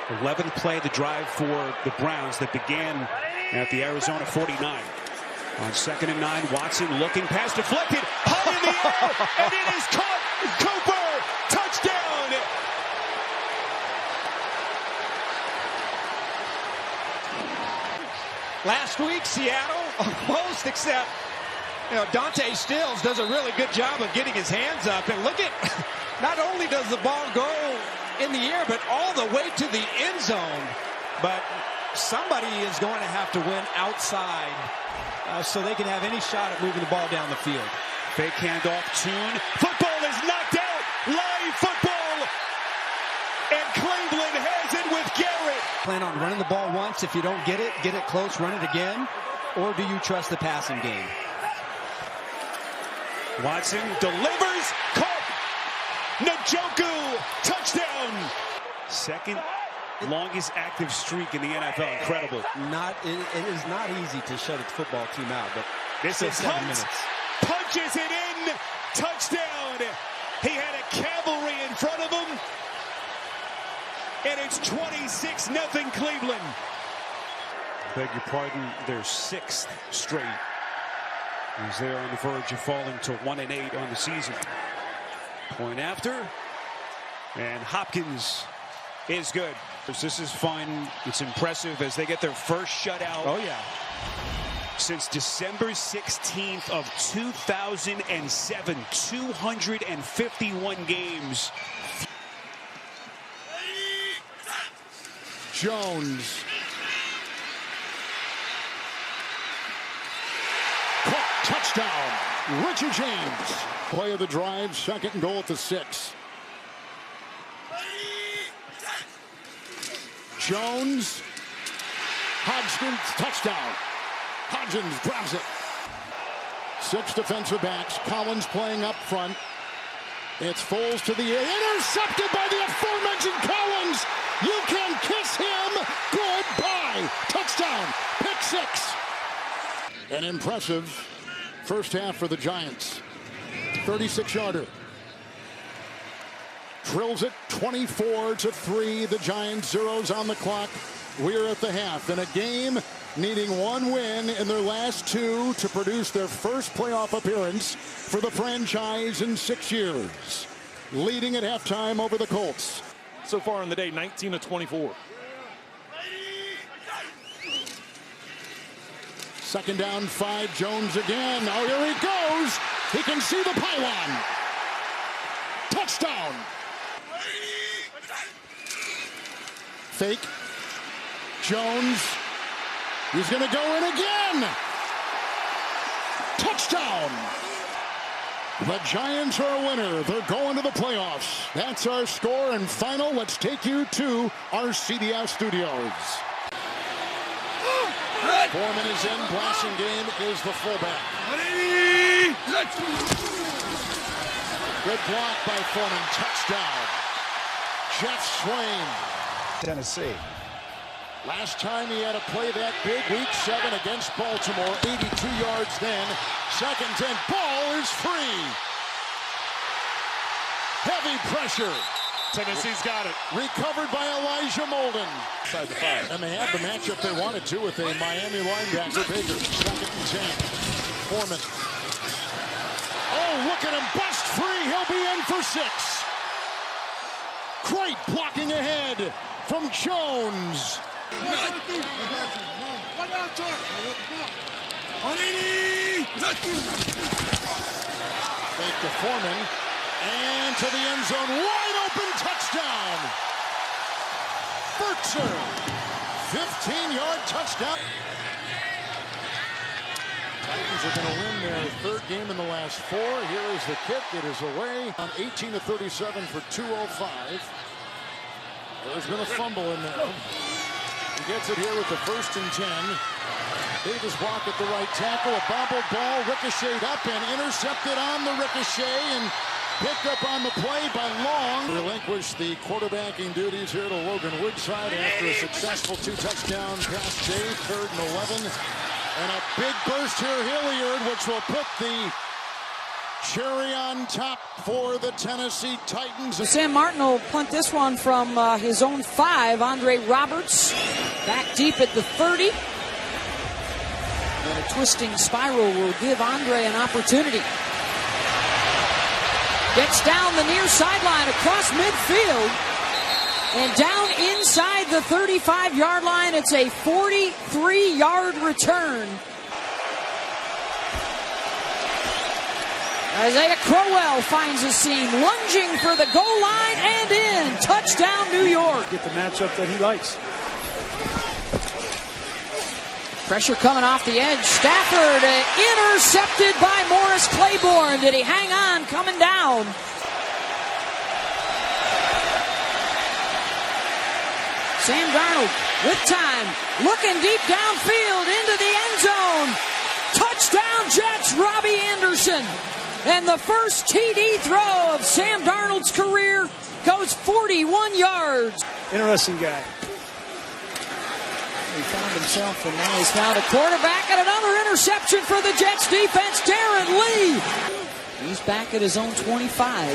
11th play of the drive for the Browns that began at the Arizona 49. On 2nd and 9, Watson looking, pass deflected, high in the air, and it is caught. Cooper, touchdown. Last week, Seattle almost, except Dante Stills does a really good job of getting his hands up. And look at, not only does the ball go in the air, but all the way to the end zone. But somebody is going to have to win outside so they can have any shot at moving the ball down the field. Fake handoff, Tune. Football is knocked out. Live football. And Cleveland has it with Garrett. Plan on running the ball once. If you don't get it close, run it again. Or do you trust the passing game? Watson delivers. Caught. Njoku. Touchdown. Second longest active streak in the NFL. Incredible. It is not easy to shut a football team out, but this is 7 minutes. Punches it in. Touchdown. He had a cavalry in front of him. And it's 26-0 Cleveland. Beg your pardon, their 6th straight. As they're on the verge of falling to 1-8 on the season. Point after. And Hopkins is good. This is fun. It's impressive as they get their first shutout. Oh, yeah. Since December 16th of 2007. 251 games. Jones. Caught, touchdown. Richard James. Play of the drive, 2nd and goal at the 6. Jones. Hodgins, touchdown. Hodgins grabs it. 6 defensive backs. Collins playing up front. It's Foles to the air. Intercepted by the aforementioned Collins. You can kiss him goodbye. Touchdown. Pick 6. An impressive first half for the Giants. 36-yarder. Drills it 24-3. The Giants, zeros on the clock. We're at the half in a game needing 1 win in their last 2 to produce their first playoff appearance for the franchise in 6 years. Leading at halftime over the Colts. So far in the day, 19-24. 2nd down, 5. Jones again. Oh, here he goes. He can see the pylon. Touchdown. Fake. Jones. He's going to go in again. Touchdown. The Giants are a winner. They're going to the playoffs. That's our score and final. Let's take you to our CBS studios. Foreman is in. Blasingame is the fullback. Good block by Foreman. Touchdown. Jeff Swain. Tennessee. Last time he had to play that big, week 7 against Baltimore. 82 yards then. 2nd and ball is free. Heavy pressure. Tennessee's got it. Recovered by Elijah Molden. Inside the 5. And they had the matchup they wanted to with a Miami linebacker. Baker. 2nd and 10. Foreman. Oh, look at him. Bust free. He'll be in for 6. Great blocking ahead from Jones. Fake to Foreman. And to the end zone. Wide open touchdown. Burtzer. 15-yard touchdown. Titans are going to win their 3rd game in the last 4. Here is the kick. It is away on 18-37 for 2:05. There's been a fumble in there. He gets it here with the 1st and 10. Davis blocked at the right tackle. A bobbled ball ricocheted up and intercepted on the ricochet and picked up on the play by Long. Relinquished the quarterbacking duties here to Logan Woodside after a successful 2-touchdown pass day. 3rd and 11. And a big burst here, Hilliard, which will put the cherry on top for the Tennessee Titans. Sam Martin will punt this one from his own 5. Andre Roberts back deep at the 30. And a twisting spiral will give Andre an opportunity. Gets down the near sideline across midfield. And down inside the 35-yard line, it's a 43-yard return. Isaiah Crowell finds a seam, lunging for the goal line and in. Touchdown, New York. Get the matchup that he likes. Pressure coming off the edge. Stafford intercepted by Morris Claiborne. Did he hang on? Coming down. Sam Darnold with time, looking deep downfield into the end zone. Touchdown Jets, Robbie Anderson. And the first TD throw of Sam Darnold's career goes 41 yards. Interesting guy. He found himself, and now he's found a quarterback, and another interception for the Jets defense, Darren Lee. He's back at his own 25.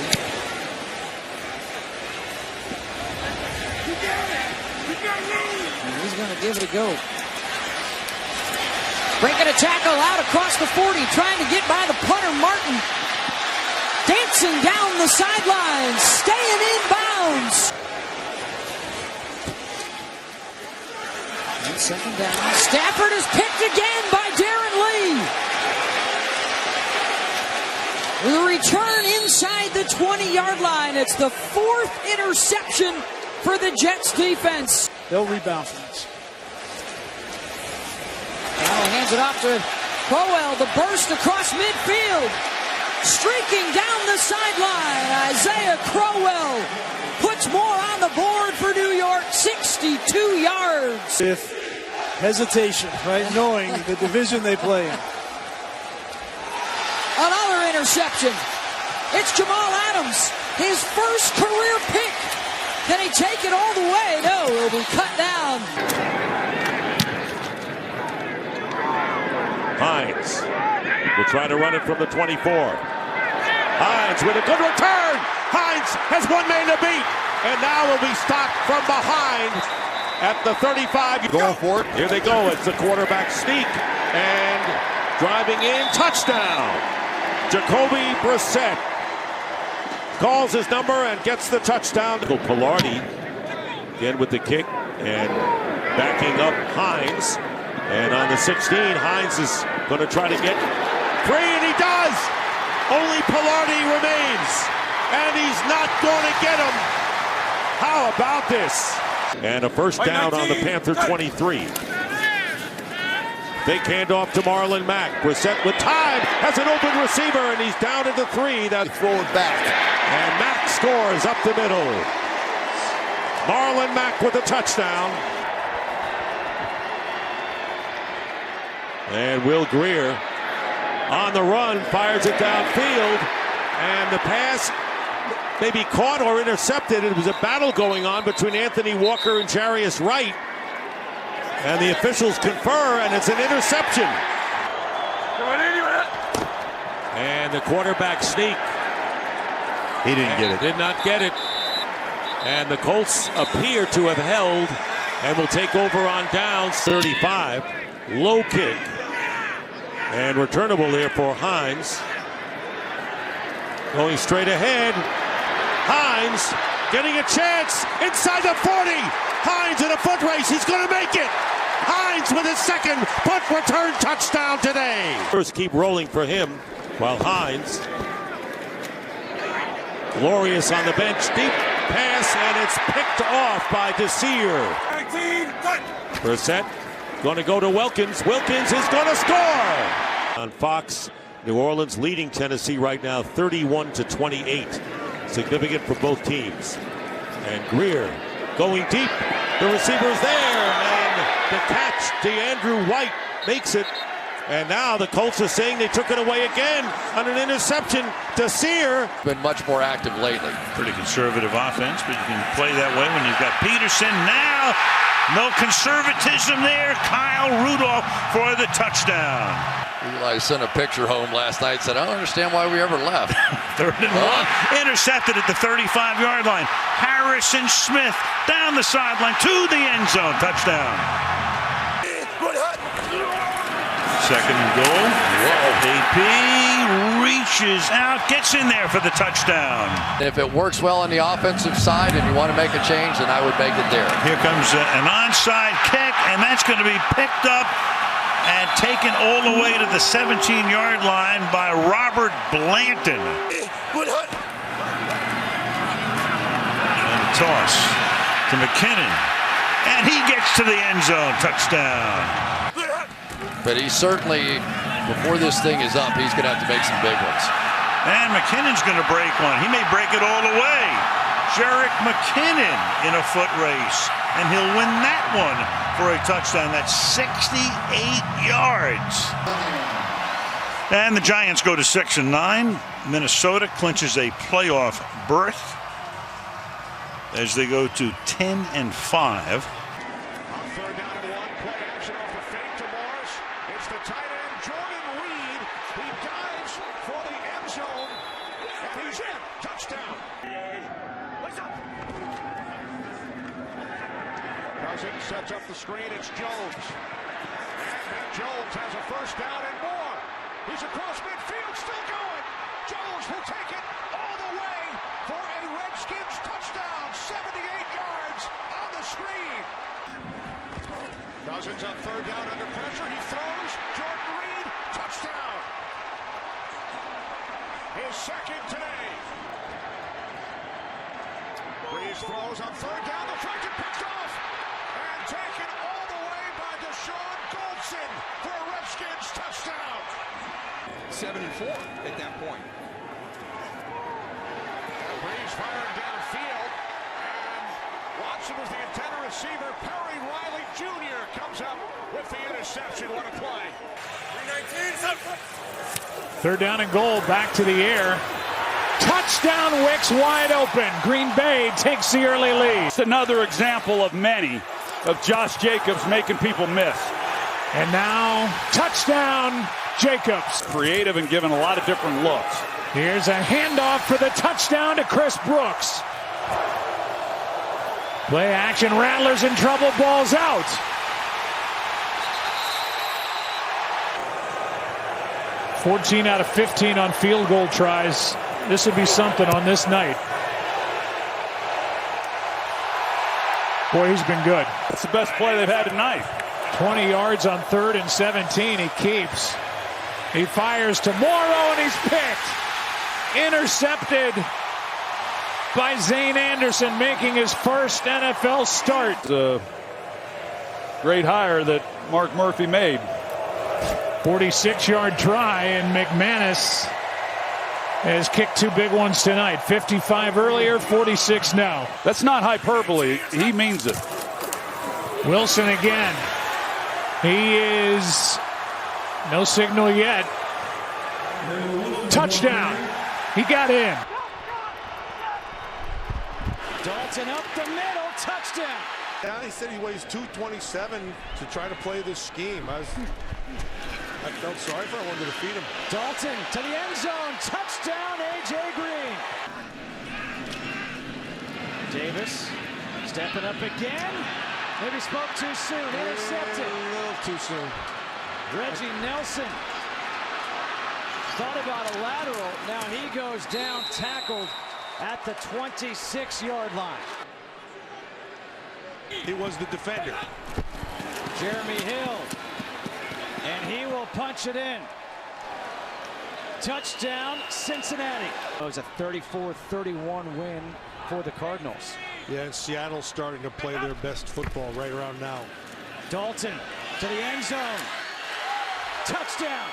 And he's going to give it a go. Breaking a tackle out across the 40, trying to get by the punter, Martin. Dancing down the sidelines, staying in bounds. And second down. Stafford is picked again by Darren Lee. With a return inside the 20-yard line. It's the 4th interception for the Jets defense. They'll rebound from this. Now hands it off to Crowell. The burst across midfield. Streaking down the sideline, Isaiah Crowell puts more on the board for New York, 62 yards. With hesitation, right, knowing the division they play in. Another interception. It's Jamal Adams, his first career pick. Can he take it all the way? No, it'll be cut down. Hines will try to run it from the 24. Hines with a good return. Hines has one man to beat. And now will be stopped from behind at the 35. Going for it. Here they go. It's the quarterback sneak. And driving in. Touchdown. Jacoby Brissett calls his number and gets the touchdown. Pilardi again with the kick and backing up Hines. And on the 16, Hines is going to try to get free, and he does. Only Pilardi remains, and he's not going to get him. How about this? And a first down on the Panther 23. Fake handoff to Marlon Mack. Brissett with time, has an open receiver, and he's down at the 3. That's forward back. And Mack scores up the middle. Marlon Mack with a touchdown. And Will Greer on the run, fires it downfield, and the pass may be caught or intercepted. It was a battle going on between Anthony Walker and Jarius Wright, and the officials confer, and it's an interception. And the quarterback sneak. He didn't get it. Did not get it. And the Colts appear to have held and will take over on downs. 35. Low kick. And returnable there for Hines. Going straight ahead. Hines getting a chance inside the 40. Hines in a foot race. He's going to make it. Hines with his second punt return touchdown today. First keep rolling for him while Hines. Glorious on the bench. Deep pass, and it's picked off by Desir. Brissett going to go to Wilkins. Wilkins is going to score. On Fox, New Orleans leading Tennessee right now 31-28. Significant for both teams. And Greer going deep. The receiver's there, and the catch, DeAndrew White makes it. And now the Colts are saying they took it away again on an interception. Desir been much more active lately. Pretty conservative offense, but you can play that way when you've got Peterson. Now, no conservatism there. Kyle Rudolph for the touchdown. Eli sent a picture home last night, said, I don't understand why we ever left. 3rd and 1. Intercepted at the 35-yard line. Harrison Smith down the sideline to the end zone. Touchdown. 2nd and goal. AP reaches out, gets in there for the touchdown. If it works well on the offensive side and you want to make a change, then I would make it there. Here comes an onside kick, and that's going to be picked up and taken all the way to the 17-yard line by Robert Blanton. And a toss to McKinnon, and he gets to the end zone. Touchdown. But he certainly, before this thing is up, he's going to have to make some big ones. And McKinnon's going to break one. He may break it all the way. Jerick McKinnon in a foot race, and he'll win that one for a touchdown. That's 68 yards. And the Giants go to 6-9. Minnesota clinches a playoff berth as they go to 10-5. Sets up the screen. It's Jones. And Jones has a first down and more. He's across midfield, still going. Jones will take it all the way for a Redskins touchdown. 78 yards on the screen. Cousins on 3rd down under pressure. He throws. Jordan Reed, touchdown. His 2nd today. Breeze throws on 3rd down. The front picked off. And taken all the way by Deshaun Goldson for a Redskins touchdown. 7-4 at that point. Breeze firing downfield. And Watson was the intended receiver. Perry Riley Jr. comes up with the interception. What a play. 3rd down and goal. Back to the air. Touchdown, Wicks wide open. Green Bay takes the early lead. It's another example of many of Josh Jacobs making people miss. And now, touchdown, Jacobs. Creative and giving a lot of different looks. Here's a handoff for the touchdown to Chris Brooks. Play action, Rattlers in trouble, ball's out. $14 out of 15 on field goal tries. This would be something on this night. Boy, he's been good. That's the best play they've had tonight. 20 yards on 3rd and 17. He keeps. He fires to Morrow, and he's picked. Intercepted by Zane Anderson, making his first NFL start. It's a great hire that Mark Murphy made. 46-yard try, and McManus has kicked 2 big ones tonight. 55 earlier, 46 now. That's not hyperbole. He means it. Wilson again. He is no signal yet. Touchdown. He got in. Dalton up the middle. Touchdown. Yeah, he said he weighs 227 to try to play this scheme. I felt sorry for him. I wanted to feed him. Dalton to the end zone. Touchdown, A.J. Green. Davis stepping up again. Maybe spoke too soon. Intercepted. A little too soon. Reggie Nelson thought about a lateral. Now he goes down, tackled at the 26-yard line. He was the defender. Jeremy Hill. And he will punch it in. Touchdown, Cincinnati. It was a 34-31 win for the Cardinals. Yeah, and Seattle's starting to play their best football right around now. Dalton to the end zone. Touchdown,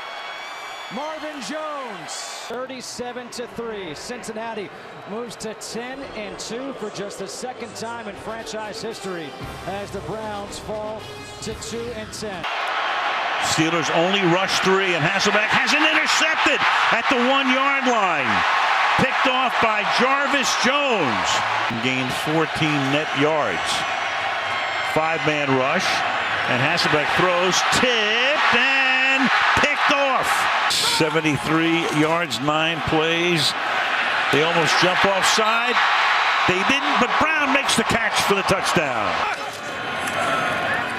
Marvin Jones. 37-3. Cincinnati moves to 10-2 for just the 2nd time in franchise history as the Browns fall to 2-10. Steelers only rush 3, and Hasselbeck has it intercepted at the 1-yard line. Picked off by Jarvis Jones. Gained 14 net yards. 5-man rush, and Hasselbeck throws, tipped, and picked picked off. 73 yards, 9 plays. They almost jump offside. They didn't, but Brown makes the catch for the touchdown.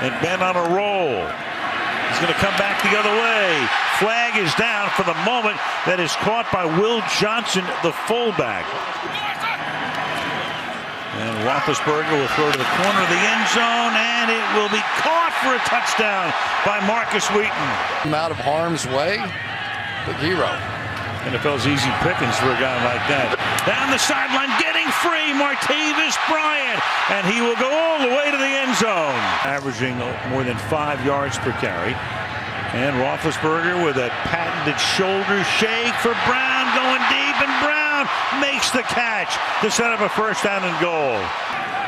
And Ben on a roll. He's going to come back the other way. Flag is down for the moment. That is caught by Will Johnson, the fullback. And Roethlisberger will throw to the corner of the end zone, and it will be caught for a touchdown by Marcus Wheaton. Out of harm's way. Big hero. NFL's easy pickings for a guy like that. Down the sideline, getting free, Martavis Bryant, and he will go all the way to the end zone. Averaging more than 5 yards per carry. And Roethlisberger with a patented shoulder shake for Brown, going deep, and Brown makes the catch to set up a first down and goal.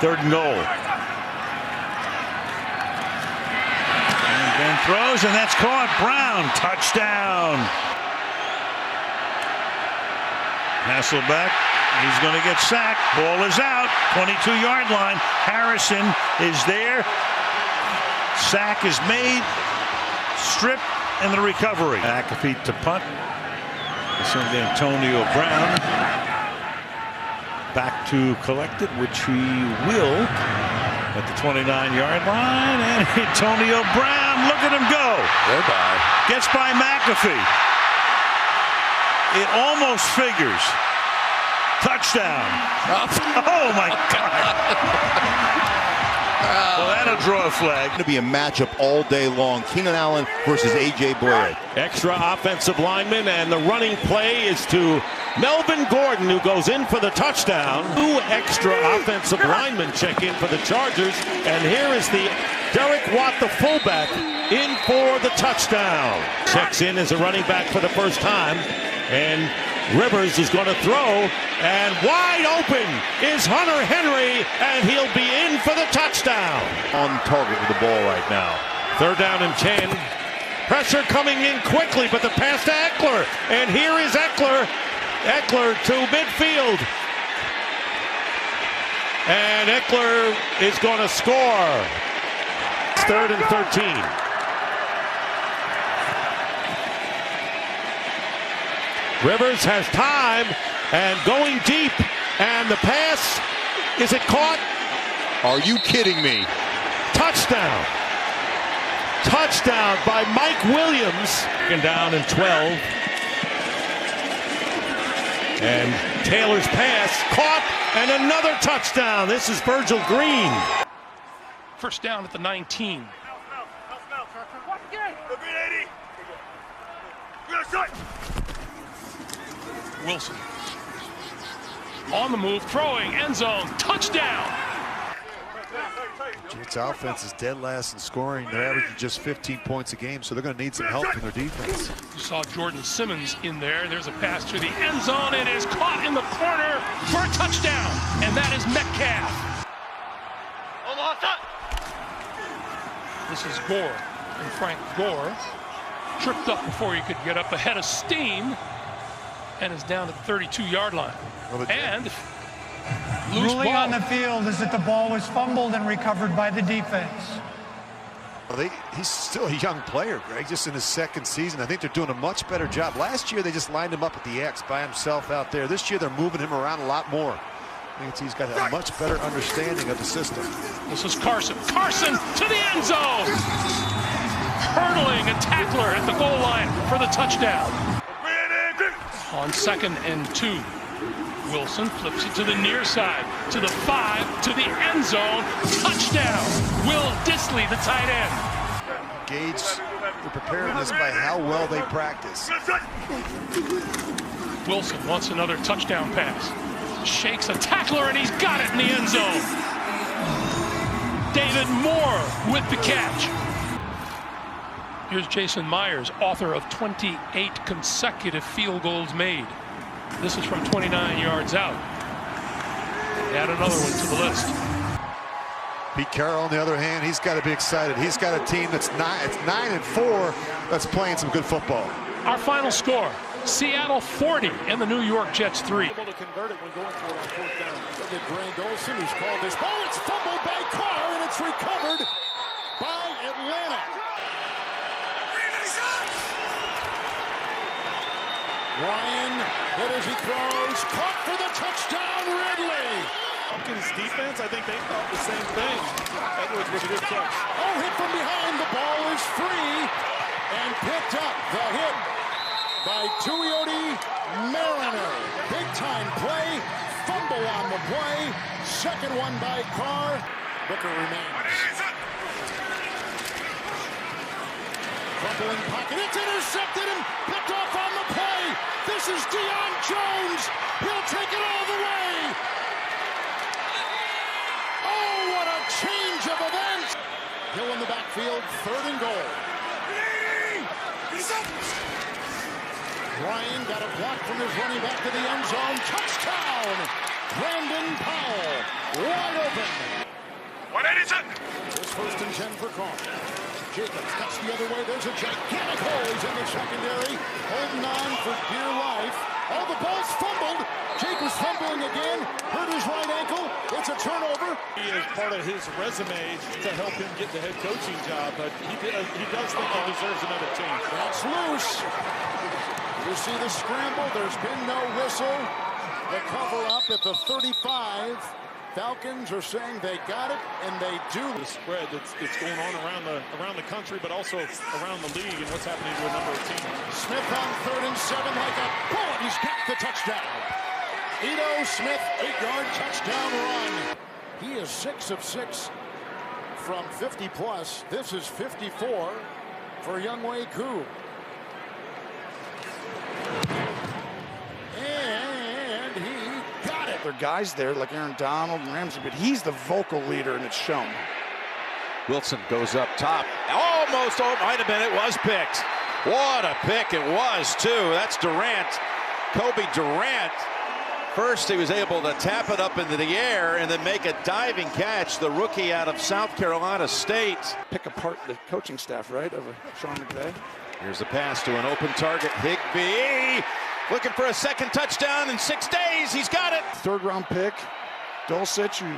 3rd and goal. And Ben throws, and that's caught. Brown, touchdown. Hasselbeck, he's going to get sacked. Ball is out. 22-yard line. Harrison is there. Sack is made. Strip and the recovery. McAfee to punt. This is Antonio Brown. Back to collect it, which he will at the 29-yard line. And Antonio Brown, look at him go. Goodbye. Gets by McAfee. It almost figures. Touchdown. Oh, my God. Well, that'll draw a flag. Going to be a matchup all day long. Keenan Allen versus A.J. Boyd. Extra offensive lineman, and the running play is to Melvin Gordon, who goes in for the touchdown. 2 extra offensive linemen check in for the Chargers, and here is the Derek Watt, the fullback, in for the touchdown. Checks in as a running back for the first time, and Rivers is going to throw, and wide open is Hunter Henry, and he'll be in for the touchdown. On target with the ball right now. 3rd down and 10. Pressure coming in quickly, but the pass to Eckler, and here is Eckler. Eckler to midfield. And Eckler is going to score. It's 3rd and 13. Rivers has time and going deep, and the pass, is it caught? Are you kidding me? Touchdown. Touchdown by Mike Williams. And down in 12. And Taylor's pass caught, and another touchdown. This is Virgil Green. First down at the 19. Wilson on the move, throwing, end zone, touchdown. Jets offense is dead last in scoring. They're averaging just 15 points a game, so they're going to need some help from their defense. You saw Jordan Simmons in there. There's a pass to the end zone. It is caught in the corner for a touchdown, and that is Metcalf. This is Gore, and Frank Gore tripped up before he could get up ahead of steam, and is down at the 32-yard line. And loose ruling ball on the field is that the ball was fumbled and recovered by the defense. Well, he's still a young player, Greg, just in his 2nd season. I think they're doing a much better job. Last year, they just lined him up at the X by himself out there. This year, they're moving him around a lot more. I think he's got a much better understanding of the system. This is Carson. Carson to the end zone. Hurdling a tackler at the goal line for the touchdown. On 2nd and 2. Wilson flips it to the near side, to the 5, to the end zone. Touchdown. Will Dissly, the tight end. Gauge the preparedness by how well they practice. Wilson wants another touchdown pass. Shakes a tackler, and he's got it in the end zone. David Moore with the catch. Here's Jason Myers, author of 28 consecutive field goals made. This is from 29 yards out. Add another one to the list. Pete Carroll, on the other hand, he's got to be excited. He's got a team that's 9-4 that's playing some good football. Our final score, Seattle 40 and the New York Jets 3. Able to convert it when going for it on 4th down. Look at Grant Olsen, who's called this ball. It's fumbled by Carr, and it's recovered by Atlanta. Ryan hit as he throws. Caught for the touchdown, Ridley. Falcons defense, I think they thought the same thing. Edwards with a good catch. Oh, hit from behind. The ball is free and picked up. The hit by Tuioti Mariner. Big time play. Fumble on the play. Second one by Carr. Booker remains. Fumbling pocket. It's intercepted and picked off on the play. This is Deion Jones. He'll take it all the way. Oh, what a change of events. Hill in the backfield. Third and goal. Ryan got a block from his running back to the end zone. Touchdown! Brandon Powell. Wide open. What is it? It's 1st and 10 for Carr. Jacobs cuts the other way. There's a gigantic hole. He's in the secondary. Holding on for dear life. Oh, the ball's fumbled. Jacobs fumbling again. Hurt his right ankle. It's a turnover. He is part of his resume to help him get the head coaching job, but he does think he deserves another team. That's loose. You see the scramble. There's been no whistle. The cover up at the 35. Falcons are saying they got it, and they do. The spread that's going on around the country, but also around the league and what's happening to a number of teams. Smith on 3rd and 7 like a bullet. He's got the touchdown. Ito Smith, 8-yard touchdown run. He is 6 of 6 from 50 plus. This is 54 for Younghoe Koo. And he got it. There are guys there like Aaron Donald and Ramsey, but he's the vocal leader, and it's shown. Wilson goes up top. Almost, might have been, it was picked. What a pick it was, too. That's Durant. Kobe Durant. First, he was able to tap it up into the air and then make a diving catch. The rookie out of South Carolina State. Pick apart the coaching staff, right, of Sean McVay. Here's a pass to an open target. Higbee looking for a second touchdown in 6 days. He's got it. 3rd-round pick. Dulcich, who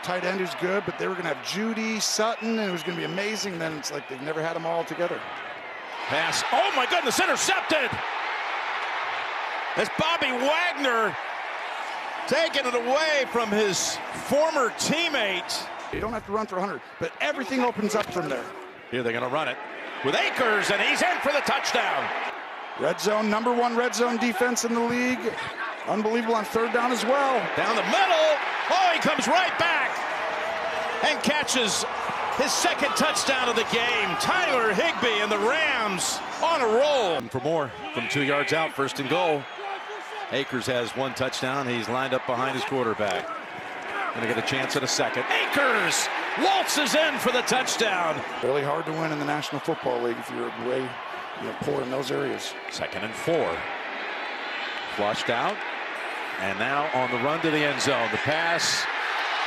tight end who's good, but they were going to have Judy, Sutton, and it was going to be amazing. Then it's like they've never had them all together. Pass. Oh, my goodness, intercepted. That's Bobby Wagner taking it away from his former teammate. You don't have to run for 100, but everything opens up from there. Here they're going to run it with Akers, and he's in for the touchdown. Red zone, #1 red zone defense in the league. Unbelievable on 3rd down as well. Down the middle. Oh, he comes right back and catches his second touchdown of the game. Tyler Higbee and the Rams on a roll. For more from 2 yards out, 1st and goal. Akers has 1 touchdown. He's lined up behind his quarterback. Gonna get a chance at a second. Akers waltzes in for the touchdown. Really hard to win in the National Football League if you're way poor in those areas. 2nd and 4. Flushed out. And now on the run to the end zone. The pass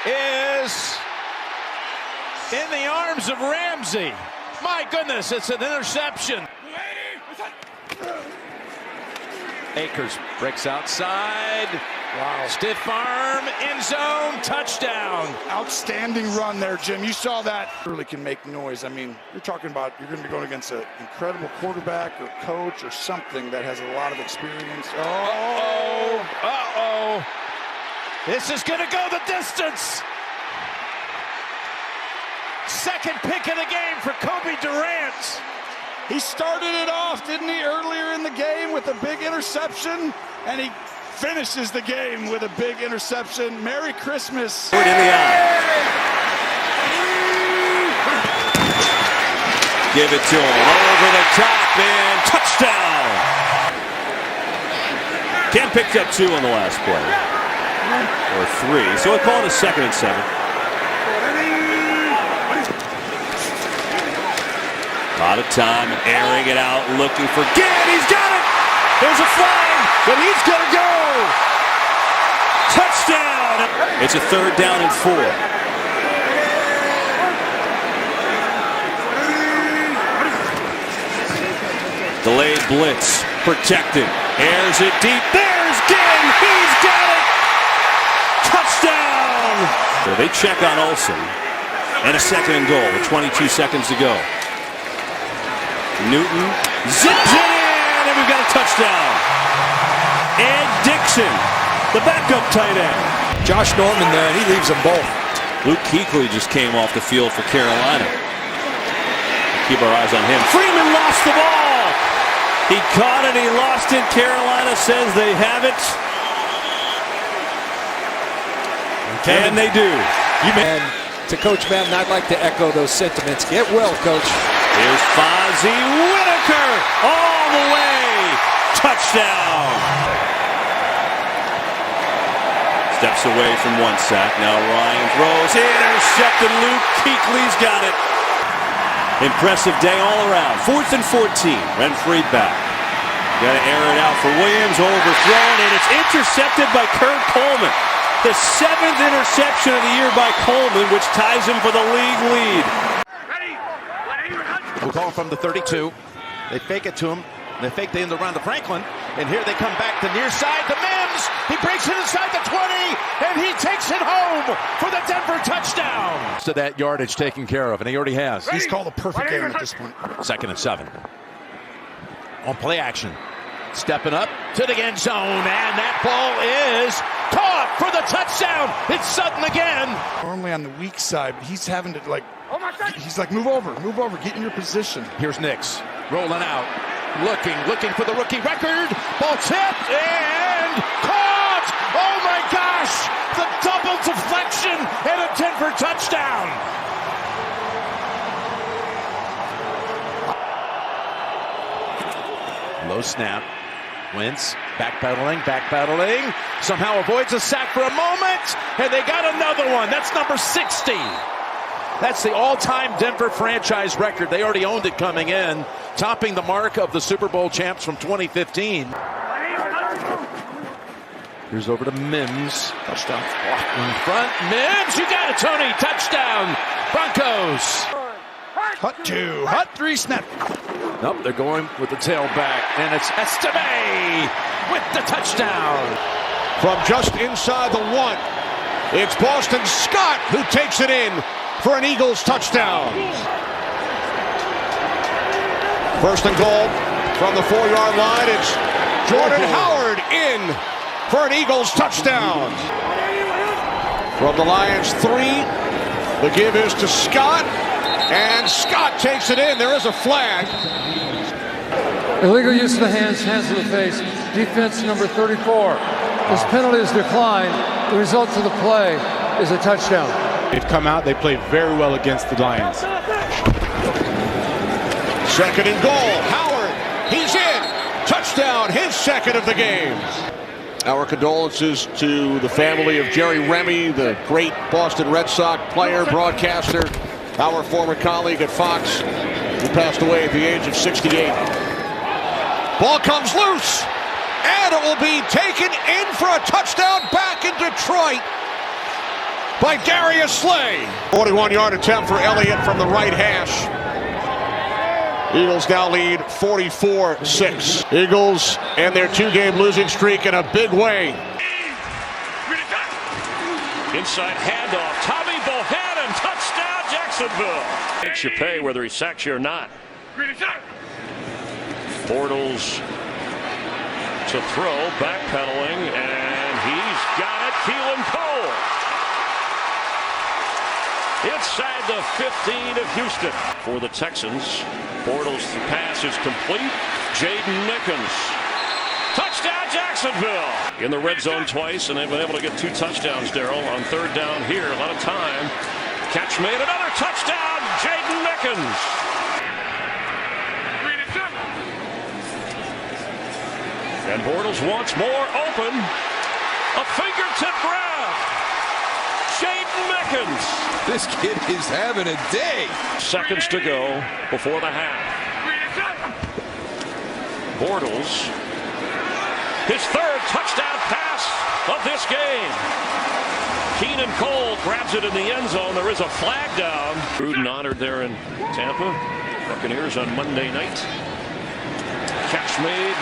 is in the arms of Ramsey. My goodness, it's an interception. Akers breaks outside. Wow. Stiff arm, end zone, touchdown. Outstanding run there, Jim. You saw that. Really can make noise. I mean, you're talking about you're going to be going against an incredible quarterback or coach or something that has a lot of experience. Uh-oh. Uh-oh. This is going to go the distance. Second pick of the game for Kobe Durant. He started it off, didn't he, earlier in the game with a big interception, and he finishes the game with a big interception. Merry Christmas. In the eye. Give it to him. Over the top and touchdown. Cam picked up 2 on the last play. Or 3. So we'll call it a 2nd and 7. A lot of time airing it out, looking for Gann. He's got it. There's a flag, but he's going to go. Touchdown. It's a 3rd down and 4. Delayed blitz, protected. Airs it deep. There's Gann. He's got it. Touchdown. So they check on Olsen. And a 2nd and goal with 22 seconds to go. Newton zips it in, and we've got a touchdown. Ed Dixon, the backup tight end. Josh Norman there, and he leaves them both. Luke Kuechly just came off the field for Carolina. Keep our eyes on him. Freeman lost the ball. He caught it, he lost it. Carolina says they have it. And they do. And to Coach Madden, I'd like to echo those sentiments. Get well, Coach. Here's Fozzie Whitaker all the way. Touchdown. Steps away from one sack. Now Ryan throws. Intercepted. Luke Kuechly's got it. Impressive day all around. 4th and 14. Renfree back. Got to air it out for Williams. Overthrown, and it's intercepted by Kurt Coleman. The 7th interception of the year by Coleman, which ties him for the league lead. We'll call from the 32. They fake it to him. They fake the end around to Franklin. And here they come back to near side to Mims. He breaks it inside the 20, and he takes it home for the Denver touchdown. So that yardage taken care of, and he already has. He's called a perfect game at this point. 2nd and 7. On play action. Stepping up to the end zone, and that ball is caught for the touchdown. It's Sutton again. Normally on the weak side, but he's having to he's like, move over, get in your position. Here's Nix rolling out, looking for the rookie record. Ball tipped and caught. Oh my gosh, the double deflection and a Denver touchdown. Low snap. Wentz backpedaling, somehow avoids a sack for a moment, and they got another one. That's number 60. That's the all-time Denver franchise record. They already owned it coming in, topping the mark of the Super Bowl champs from 2015. Here's over to Mims. Touchdown. In front. Mims, you got it, Tony. Touchdown. Broncos. Hut 2, Hut 3, snap. Nope, they're going with the tailback, and it's Estime with the touchdown. From just inside the 1, it's Boston Scott who takes it in for an Eagles touchdown. 1st and goal from the 4-yard line. It's Jordan Howard in for an Eagles touchdown. From the Lions 3, the give is to Scott. And Scott takes it in. There is a flag. Illegal use of the hands to the face. Defense number 34. This penalty is declined. The result of the play is a touchdown. They've come out. They played very well against the Lions. 2nd and goal. Howard. He's in. Touchdown. His 2nd of the game. Our condolences to the family of Jerry Remy, the great Boston Red Sox player, broadcaster. Our former colleague at Fox, who passed away at the age of 68. Ball comes loose, and it will be taken in for a touchdown back in Detroit by Darius Slay. 41-yard attempt for Elliott from the right hash. Eagles now lead 44-6. Eagles end their 2-game losing streak in a big way. Inside handoff, Tommy Bohannon, touchdown Jacksonville. Makes you pay whether he sacks you or not. Bortles to throw, backpedaling, and he's got it. Keelan Cole. Inside the 15 of Houston. For the Texans, Bortles, the pass is complete. Jaden Mickens. Touchdown Jacksonville. In the red zone twice, and they've been able to get 2 touchdowns, Darrell, on 3rd down here. A lot of time. Catch made, another touchdown, Jaden Mickens. And Bortles once more open. A fingertip grab. Jaden Mickens. This kid is having a day. Seconds to go before the half. Bortles. His 3rd touchdown pass of this game. Keenan Cole grabs it in the end zone. There is a flag down. Gruden honored there in Tampa. Buccaneers on Monday night. Catch made.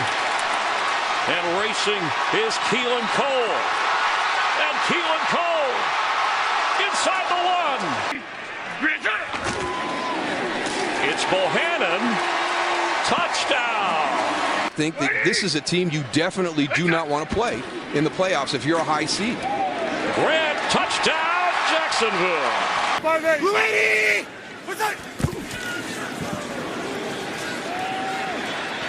And racing is Keelan Cole. And Keelan Cole inside the 1. It's Bohannon. Touchdown. think that this is a team you definitely do not want to play in the playoffs if you're a high seed. Grant, touchdown, Jacksonville.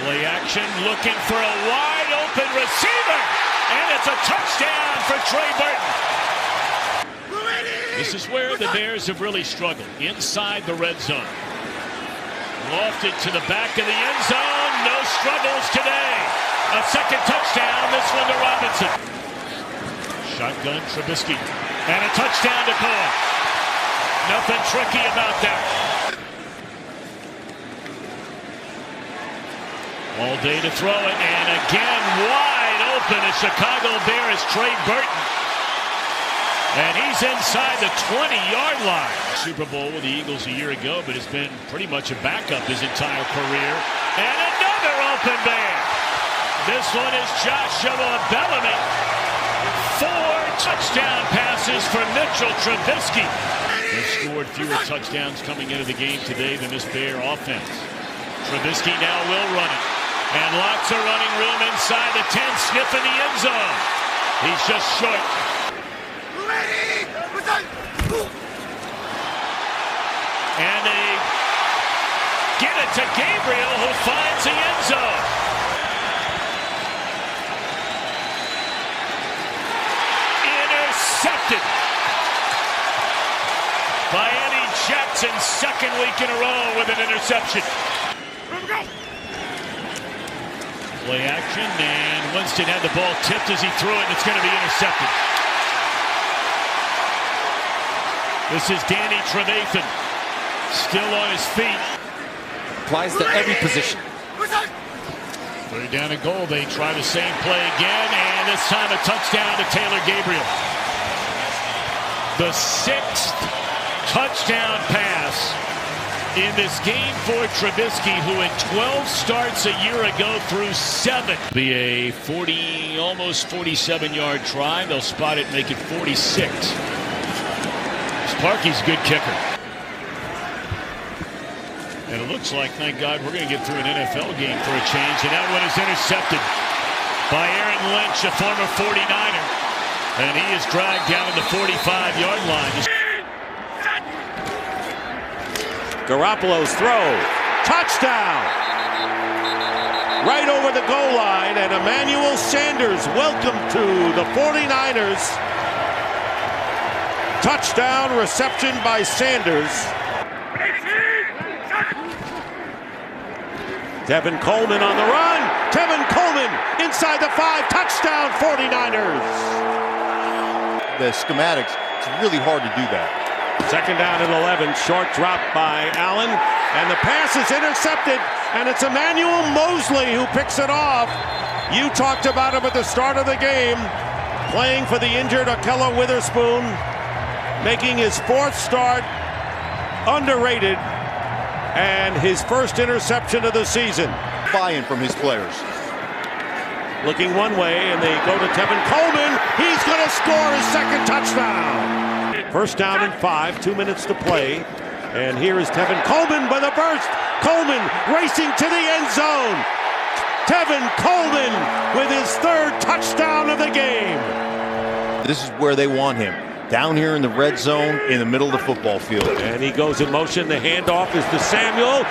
Play action, looking for a wide open receiver, and it's a touchdown for Trey Burton. This is where the Bears have really struggled, inside the red zone. Lofted to the back of the end zone, no struggles today. A second touchdown, this one to Robinson. Shotgun, Trubisky, and a touchdown to Cole. Nothing tricky about that. All day to throw it, and again wide open. A Chicago Bear is Trey Burton. And he's inside the 20-yard line. Super Bowl with the Eagles a year ago, but has been pretty much a backup his entire career. And another open Bear. This one is Joshua Bellamy. 4 touchdown passes for Mitchell Trubisky. They've scored fewer touchdowns coming into the game today than this Bear offense. Trubisky now will run it. And lots of running room inside the 10, sniffing the end zone. He's just short. And they get it to Gabriel, who finds the end zone. Intercepted by Eddie Jackson, second week in a row with an interception. Play action, and Winston had the ball tipped as he threw it, and it's going to be intercepted. This is Danny Trevathan, still on his feet. Applies to every position. Third down and goal, they try the same play again, and this time a touchdown to Taylor Gabriel. The 6th touchdown pass in this game for Trubisky, who in 12 starts a year ago threw 7. Be a 40, almost 47-yard try. They'll spot it, make it 46. Sparky's a good kicker. And it looks like, thank God, we're going to get through an NFL game for a change. And that one is intercepted by Aaron Lynch, a former 49er. And he is dragged down to the 45-yard line. Garoppolo's throw. Touchdown! Right over the goal line, and Emmanuel Sanders, welcome to the 49ers. Touchdown reception by Sanders. Tevin Coleman on the run. Tevin Coleman inside the 5. Touchdown 49ers. The schematics, it's really hard to do that. Second down and 11. Short drop by Allen. And the pass is intercepted. And it's Emmanuel Mosley who picks it off. You talked about him at the start of the game. Playing for the injured Ahkello Witherspoon. Making his 4th start. Underrated. And his first interception of the season. Buy-in from his players. Looking one way, and they go to Tevin Coleman. He's going to score his second touchdown. First down and 5, 2 minutes to play. And here is Tevin Coleman by the burst. Coleman racing to the end zone. Tevin Coleman with his 3rd touchdown of the game. This is where they want him. Down here in the red zone, in the middle of the football field. And he goes in motion. The handoff is to Samuel.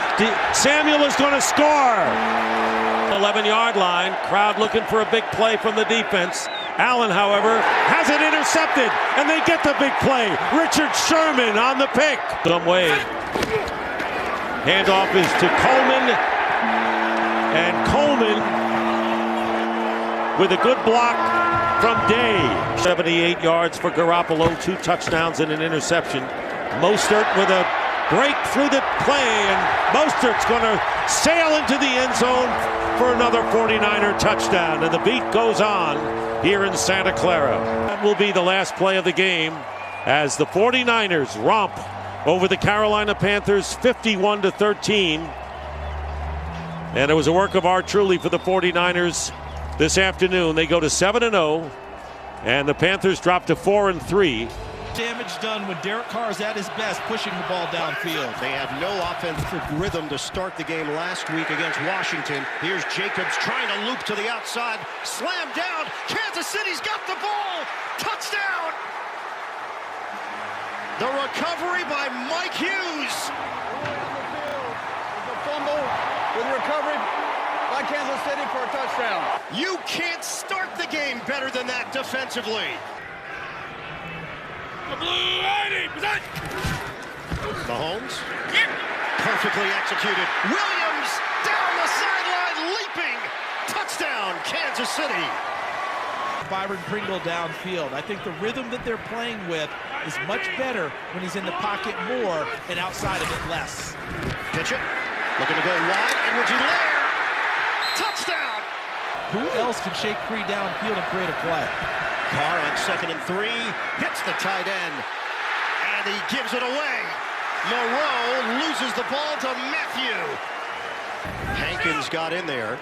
Samuel is going to score. 11-yard line. Crowd looking for a big play from the defense. Allen, however, has it intercepted, and they get the big play. Richard Sherman on the pick. Some way. Handoff is to Coleman. And Coleman with a good block from Day. 78 yards for Garoppolo, 2 touchdowns and an interception. Mostert with a break through the play, and Mostert's going to sail into the end zone for another 49er touchdown. And the beat goes on here in Santa Clara. That will be the last play of the game as the 49ers romp over the Carolina Panthers 51-13. And it was a work of art truly for the 49ers this afternoon. They go to 7-0, and the Panthers drop to 4-3. Damage done when Derek Carr is at his best, pushing the ball downfield. They had no offensive rhythm to start the game last week against Washington. Here's Jacobs trying to loop to the outside. Slam down. Kansas City's got the ball. Touchdown. The recovery by Mike Hughes. The fumble with recovery by Kansas City for a touchdown. You can't start the game better than that defensively. Mahomes, perfectly executed. Williams down the sideline, leaping. Touchdown, Kansas City. Byron Pringle downfield. I think the rhythm that they're playing with is much better when he's in the pocket more and outside of it less. Pitch it. Looking to go wide. Edwards-Helaire. Touchdown. Who else can shake free downfield and create a play? Carr on 2nd and 3. Hits the tight end. And he gives it away. Moreau loses the ball to Matthew. Hankins got in there.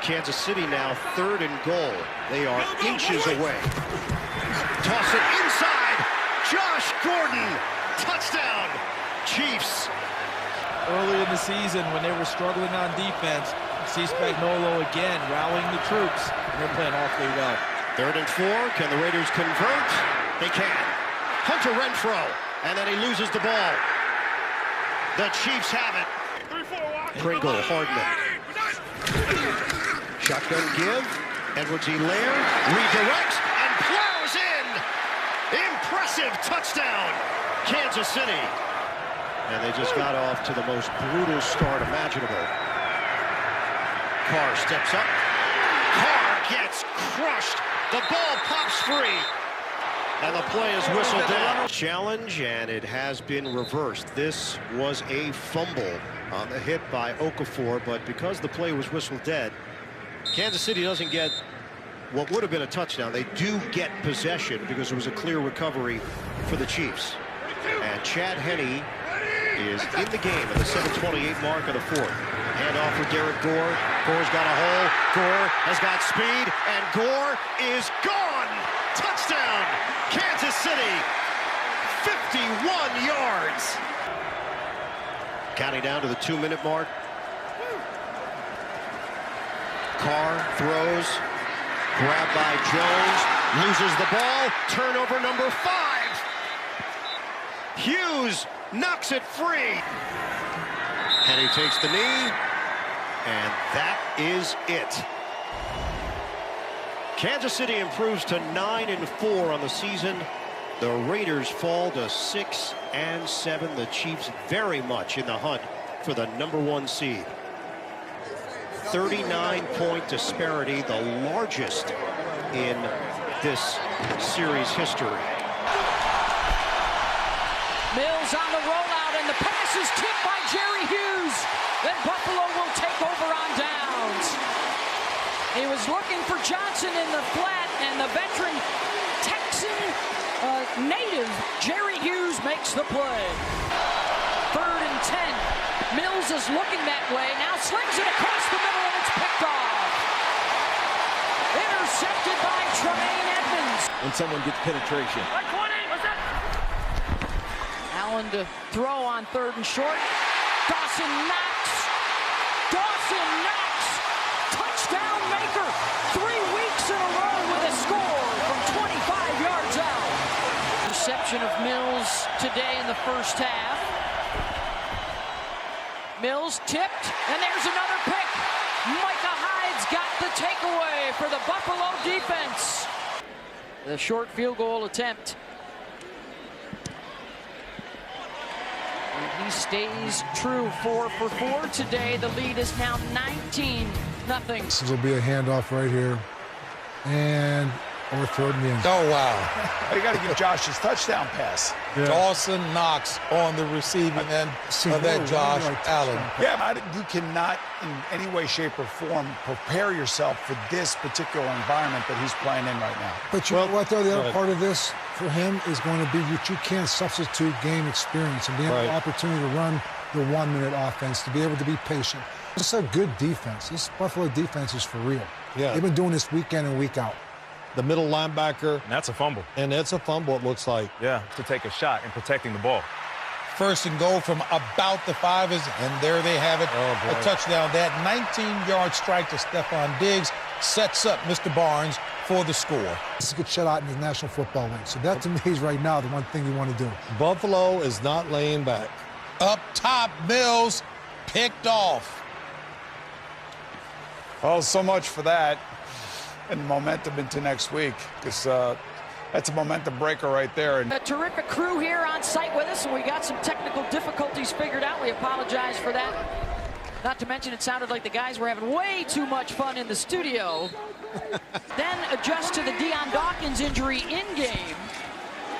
Kansas City now 3rd and goal. They are inches away. Toss it inside. Josh Gordon. Touchdown. Chiefs. Early in the season when they were struggling on defense, see Spagnuolo again rallying the troops. They're playing awfully well. 3rd and 4. Can the Raiders convert? They can. Hunter Renfrow. And then he loses the ball. The Chiefs have it. Pringle, Hardman. Shotgun give. Edwards-Helaire redirects and plows in. Impressive touchdown, Kansas City. And they just got off to the most brutal start imaginable. Carr steps up. Carr gets crushed. The ball pops free. And the play is whistled down. Challenge, and it has been reversed. This was a fumble on the hit by Okafor, but because the play was whistled dead, Kansas City doesn't get what would have been a touchdown. They do get possession because it was a clear recovery for the Chiefs. And Chad Henne is in the game at the 7:28 mark of the 4th. Handoff for Derek Gore. Gore's got a hole. Gore has got speed, and Gore is gone. Touchdown, Kansas City. 51 yards. Counting down to the 2-minute mark. Carr throws. Grabbed by Jones. Loses the ball. Turnover number 5. Hughes knocks it free. And he takes the knee. And that is it. Kansas City improves to 9-4 on the season. The Raiders fall to 6-7. The Chiefs very much in the hunt for the #1 seed. 39-point disparity, the largest in this series history. Mills on the rollout, and the pass is tipped by Jerry Hughes. Then Buffalo will take over on downs. He was looking for Johnson in the flat, and the veteran Texan native Jerry Hughes makes the play. 3rd and 10. Mills is looking that way. Now slings it across the middle, and it's picked off. Intercepted by Tremaine Edmonds. When someone gets penetration. Allen to throw on 3rd and short. Dawson knocks. Touchdown maker. 3 weeks in a row with a score from 25 yards out. Reception of Mills today in the first half. Mills tipped, and there's another pick. Micah Hyde's got the takeaway for the Buffalo defense. The short field goal attempt. And he stays true, 4 for 4 today. The lead is now 19-0. This will be a handoff right here. And or 3rd and end. Oh, wow. You got to give Josh his touchdown pass. Yeah. Dawson Knox on the receiving end of that Josh Allen. Yeah, you cannot in any way, shape, or form prepare yourself for this particular environment that he's playing in right now. But you know what, though? The other part of this for him is going to be that you can't substitute game experience and being the opportunity to run the 1-minute offense, to be able to be patient. It's a good defense. This Buffalo defense is for real. Yeah. They've been doing this week in and week out. the middle linebacker. And that's a fumble. And that's a fumble, it looks like. Yeah, to take a shot and protecting the ball. First and goal from about the 5, and there they have it, a touchdown. That 19-yard strike to Stephon Diggs sets up Mr. Barnes for the score. This is a good shutout in the National Football League. So that, to me, is right now the one thing you want to do. Buffalo is not laying back. Up top, Mills picked off. Well, so much for that. And momentum into next week, because that's a momentum breaker right there. A terrific crew here on site with us, and we got some technical difficulties figured out. We apologize for that. Not to mention, it sounded like the guys were having way too much fun in the studio. Then adjust to the Deion Dawkins injury in-game.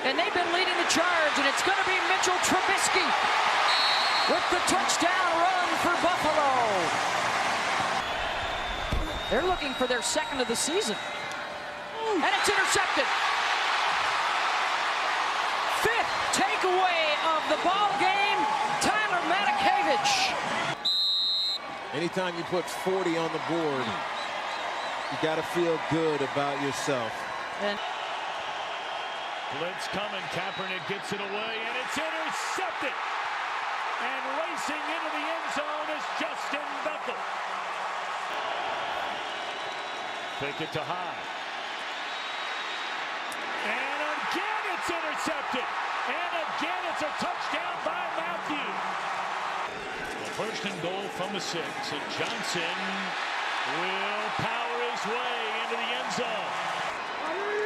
And they've been leading the charge, and it's going to be Mitchell Trubisky with the touchdown run for Buffalo. They're looking for their second of the season. And it's intercepted. 5th takeaway of the ball game, Tyler Matakevich. Anytime you put 40 on the board, you got to feel good about yourself. And blitz coming, Kaepernick gets it away, and it's intercepted. And racing into the end zone is Justin Bethel. Pickett to high. And again it's intercepted. And again it's a touchdown by Matthew. Well, first and goal from the 6. And Johnson will power his way into the end zone.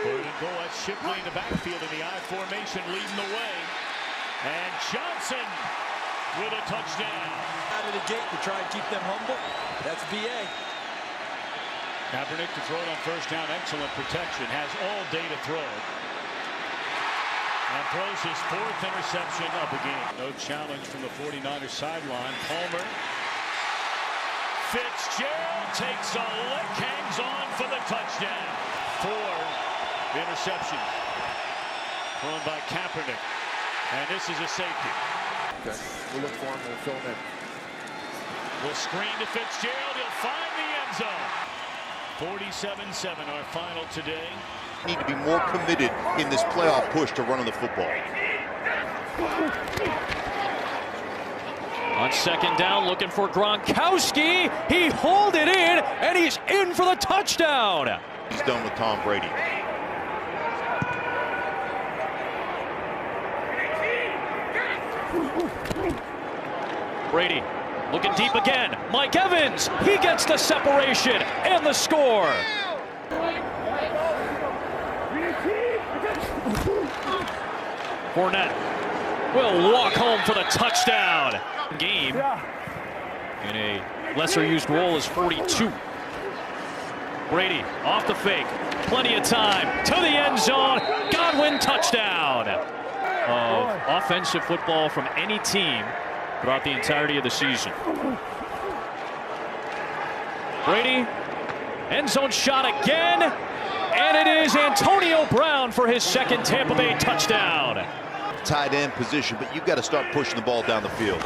Third and goal, that's Shipley in the backfield in the I formation leading the way. And Johnson with a touchdown. Out of the gate to try and keep them humble. That's BA. Kaepernick to throw it on first down. Excellent protection. Has all day to throw. And throws his 4th interception of the game. No challenge from the 49ers sideline. Palmer. Fitzgerald takes a lick, hangs on for the touchdown. 4 interceptions. Thrown by Kaepernick. And this is a safety. Okay. We'll look for him. We'll fill him in. Will screen to Fitzgerald. He'll find the end zone. 47-7 our final today. Need to be more committed in this playoff push to running the football. On second down, looking for Gronkowski. He hauled it in, and he's in for the touchdown. He's done with Tom Brady. Brady looking deep again. Mike Evans, he gets the separation and the score. Fournette will walk home for the touchdown. Game in a lesser used role is 42. Brady off the fake. Plenty of time to the end zone. Godwin touchdown. Of offensive football from any team throughout the entirety of the season. Brady, end zone shot again, and it is Antonio Brown for his 2nd Tampa Bay touchdown. Tight end position, but you've got to start pushing the ball down the field.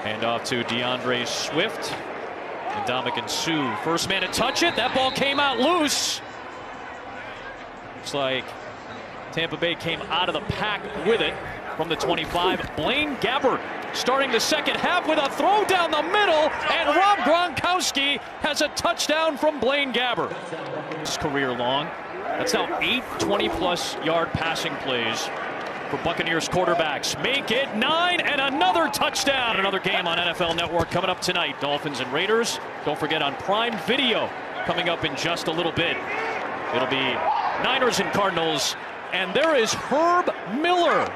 Hand off to DeAndre Swift. And Ndamukong Suh, first man to touch it. That ball came out loose. Looks like Tampa Bay came out of the pack with it. From the 25, Blaine Gabbert starting the second half with a throw down the middle, and Rob Gronkowski has a touchdown from Blaine Gabbert. His career long. That's now 8 20-plus yard passing plays for Buccaneers quarterbacks. Make it 9 and another touchdown. Another game on NFL Network coming up tonight. Dolphins and Raiders. Don't forget on Prime Video coming up in just a little bit. It'll be Niners and Cardinals, and there is Herb Miller.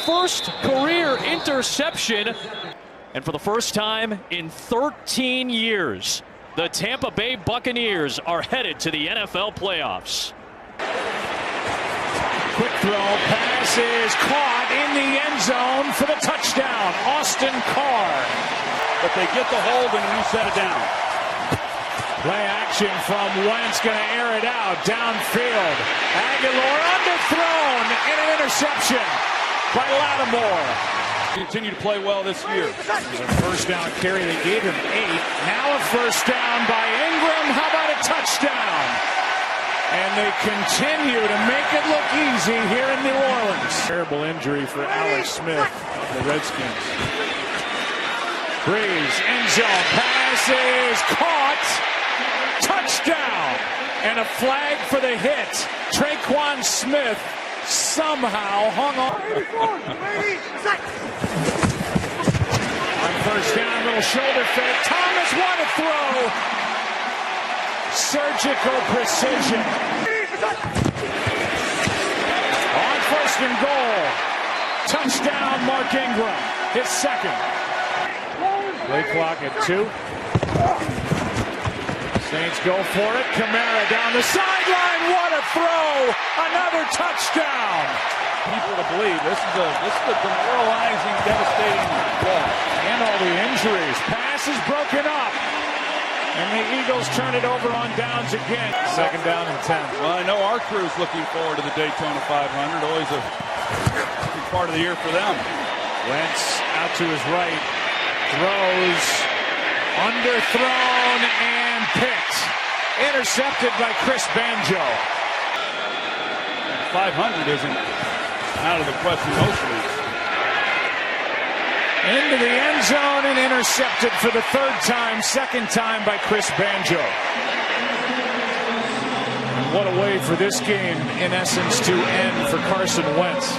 First career interception, and for the first time in 13 years, the Tampa Bay Buccaneers are headed to the NFL playoffs. Quick throw, pass is caught in the end zone for the touchdown, Austin Carr. But they get the hold and reset it down. Play action from Wentz, going to air it out downfield. Aguilar underthrown and an interception by Lattimore. Continue to play well this year. First down carry, they gave him 8. Now a first down by Ingram. How about a touchdown? And they continue to make it look easy here in New Orleans. Terrible injury for Alex Smith of the Redskins. Breeze, end zone, pass is caught. Touchdown! And a flag for the hit. Traquan Smith somehow hung on. On first down, little shoulder fake. Thomas, what a throw! Surgical precision. On first and goal. Touchdown, Mark Ingram. His second. Play clock at 2. Saints go for it. Kamara down the sideline. What a throw! Another touchdown. People to believe this is a demoralizing, devastating loss. And all the injuries. Pass is broken up. And the Eagles turn it over on downs again. Second down and 10. Well, I know our crew's looking forward to the Daytona 500. Always a big part of the year for them. Wentz out to his right. Throws. Underthrown and picked. Intercepted by Chris Banjo. 500 isn't out of the question most weeks. Into the end zone and intercepted for the third time, second time by Chris Banjo. And what a way for this game, in essence, to end for Carson Wentz.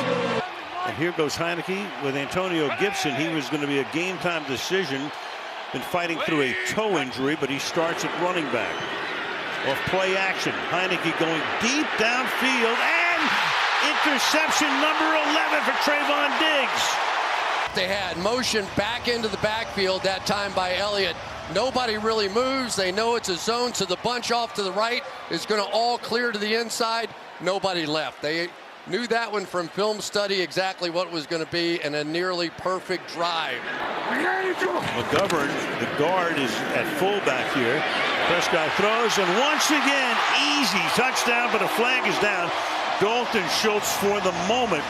And here goes Heineke with Antonio Gibson. He was going to be a game-time decision. Been fighting through a toe injury, but he starts at running back. Off play action, Heineke going deep downfield, and interception number 11 for Trayvon Diggs. They had motion back into the backfield that time by Elliott. Nobody really moves. They know it's a zone, so the bunch off to the right is going to all clear to the inside. Nobody left. They knew that one from film study exactly what was going to be, and a nearly perfect drive. McGovern, the guard, is at fullback here. Prescott throws, and once again, easy touchdown, but a flag is down. Dalton Schultz, for the moment,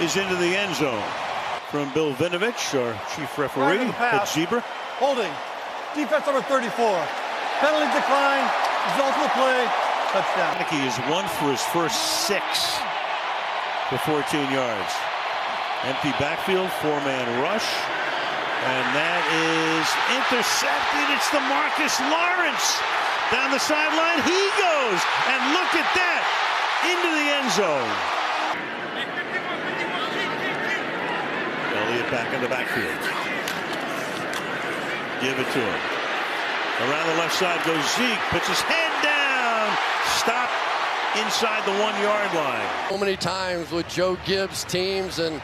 is into the end zone. From Bill Vinovich, our chief referee, at Zebra. Holding. Defense number 34. Penalty decline. Result of the play. Touchdown. He is 1 for his first 6 for 14 yards. Empty backfield, 4-man rush. And that is intercepted. It's the Marcus Lawrence. Down the sideline, he goes. And look at that. Into the end zone. Elliott back in the backfield. Give it to him. Around the left side goes Zeke. Puts his head down. Stop inside the 1-yard line. So many times with Joe Gibbs teams, and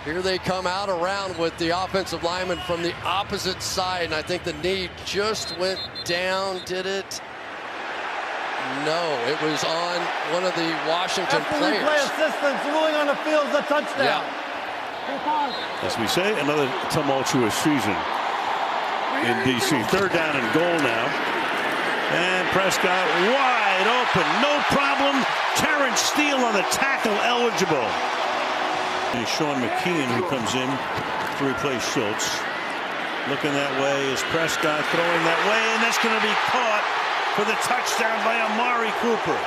here they come out around with the offensive lineman from the opposite side, and I think the knee just went down. Did it? No, it was on one of the Washington players. Replay assistance ruling on the field is a touchdown. Yeah. As we say, another tumultuous season in D.C. Third down and goal now. And Prescott wide open. No problem. Terrence Steele on the tackle, eligible. And Sean McKeon, who comes in to replace Schultz. Looking that way is Prescott, throwing that way, and that's going to be caught for the touchdown by Amari Cooper.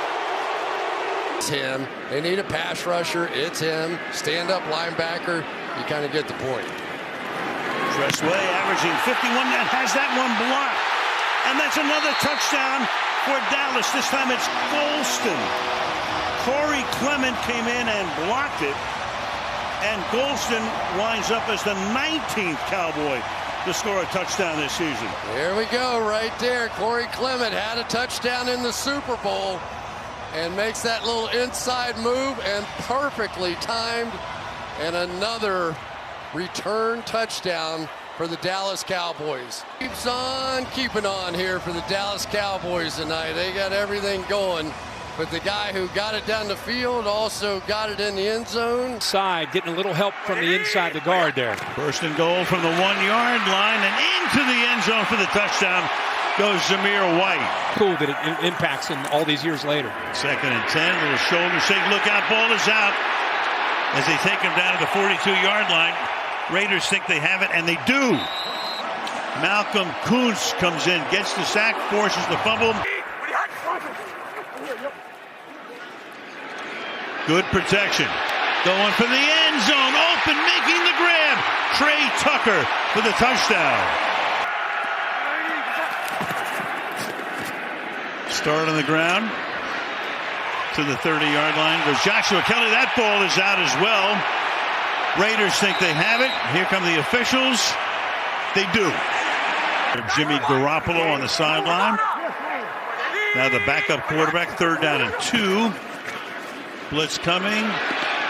It's him. They need a pass rusher. It's him. Stand-up linebacker. You kind of get the point. Tressway averaging 51 and has that one blocked. And that's another touchdown for Dallas. This time it's Golston. Corey Clement came in and blocked it. And Golston winds up as the 19th Cowboy to score a touchdown this season. There we go, right there. Corey Clement had a touchdown in the Super Bowl and makes that little inside move, and perfectly timed, and another return touchdown for the Dallas Cowboys. Keeps on keeping on here for the Dallas Cowboys tonight. They got everything going. But the guy who got it down the field also got it in the end zone. Side, getting a little help from the inside the guard there. First and goal from the 1-yard line, and into the end zone for the touchdown goes Zamir White. Cool that it impacts him all these years later. Second and 10, little shoulder shake, look out, ball is out. As they take him down to the 42-yard line. Raiders think they have it, and they do. Malcolm Kuntz comes in, gets the sack, forces the fumble. Good protection. Going for the end zone, open, making the grab. Trey Tucker for the touchdown. Start on the ground to the 30-yard line. Goes Joshua Kelly. That ball is out as well. Raiders think they have it. Here come the officials. They do. Jimmy Garoppolo on the sideline. Now the backup quarterback, 3rd down and 2. Blitz coming.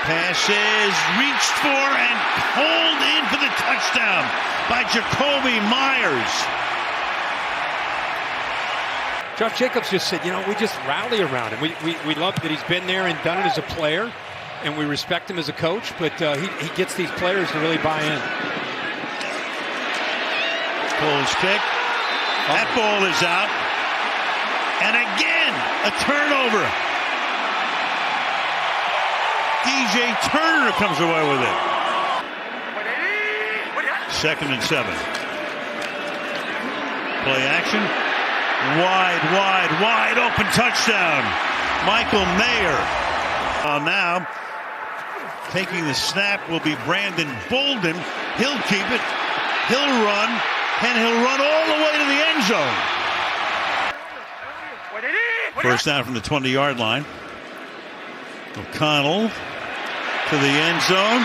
Passes reached for and pulled in for the touchdown by Jacoby Myers. Josh Jacobs just said, we just rally around him. We love that he's been there and done it as a player, and we respect him as a coach, but he gets these players to really buy in. Cole's kick. That ball is out. And again, a turnover. DJ Turner comes away with it. 2nd and 7. Play action. Wide open touchdown. Michael Mayer. Now, taking the snap will be Brandon Bolden. He'll keep it. He'll run. And he'll run all the way to the end zone. First down from the 20-yard line. O'Connell to the end zone.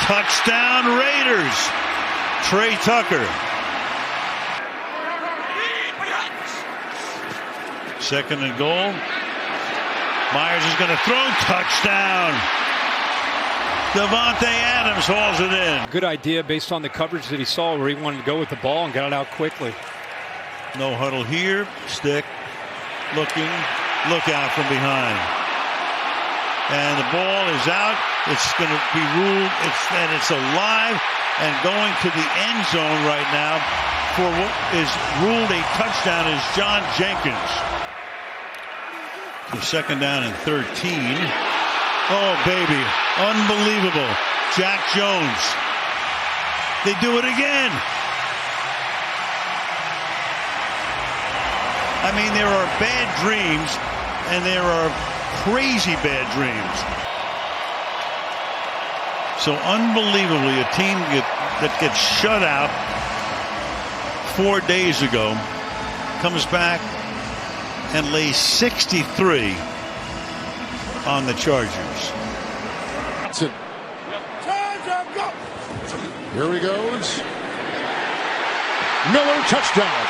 Touchdown Raiders. Trey Tucker. 2nd and goal. Myers is going to throw. Touchdown. Devontae Adams hauls it in. Good idea based on the coverage that he saw where he wanted to go with the ball and got it out quickly. No huddle here. Stick. Looking. Look out from behind. And the ball is out. It's going to be ruled. It's alive and going to the end zone right now for what is ruled a touchdown is John Jenkins. So 2nd down and 13. Oh, baby. Unbelievable. Jack Jones. They do it again. I mean, there are bad dreams, and there are crazy bad dreams. So unbelievably, a team that gets shut out 4 days ago comes back and lays 63 on the Chargers. Here he goes. Miller, touchdown.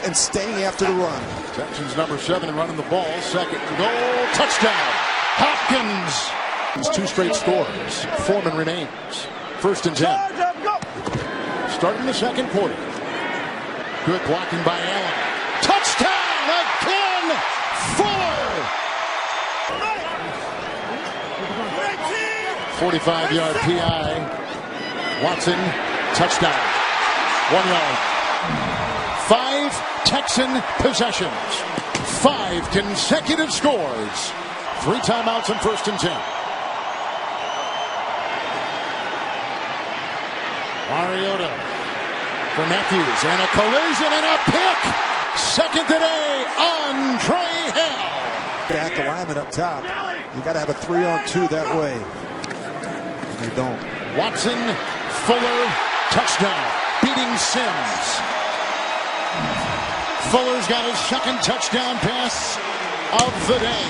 And staying after the run. Texans number 7 running the ball. 2nd goal, touchdown. Hopkins. 2 straight scores. Foreman remains. 1st and 10. Starting the 2nd quarter. Good blocking by Allen. Touchdown again. Fuller. 45-yard PI. Watson, touchdown. 1 yard. 5 Texan possessions. 5 consecutive scores. 3 timeouts and 1st and 10. Mariota for Matthews, and a collision and a pick. 2nd today on Trey Hill. At the lineman up top. You got to have a 3-on-2 that way. And they don't. Watson, Fuller, touchdown. Beating Sims. Fuller's got his 2nd touchdown pass of the day.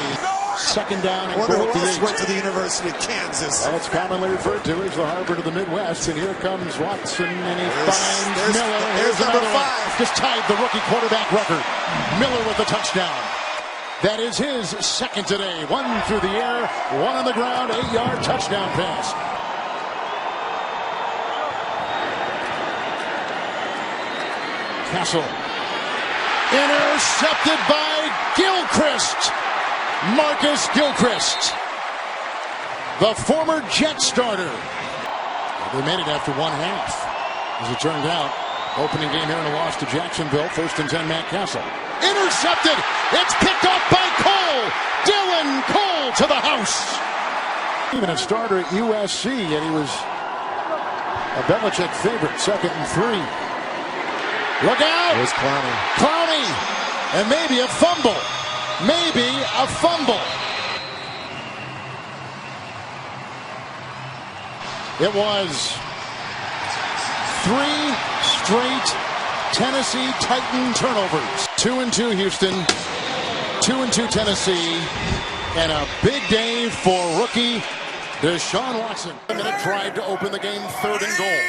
2nd down and goal at the 8. Went to the University of Kansas. Well, it's commonly referred to as the Harvard of the Midwest. And here comes Watson, and he finds Miller. There's number 5. Just tied the rookie quarterback record. Miller with the touchdown. That is his 2nd today. 1 through the air, 1 on the ground, 8-yard touchdown pass. Castle. Intercepted by Gilchrist. Marcus Gilchrist, the former Jet starter. They made it after 1 half. As it turned out, opening game here in a loss to Jacksonville. 1st and 10, Matt Castle. Intercepted. It's picked up by Cole. Dylan Cole to the house. Even a starter at USC, and he was A Belichick favorite, 2nd and 3. Look out! There's Clowney. Clowney! And maybe a fumble. Maybe a fumble. It was 3 straight Tennessee Titan turnovers. 2-2 Houston, 2-2 Tennessee, and a big day for rookie Deshaun Watson. A minute drive to open the game, 3rd and goal.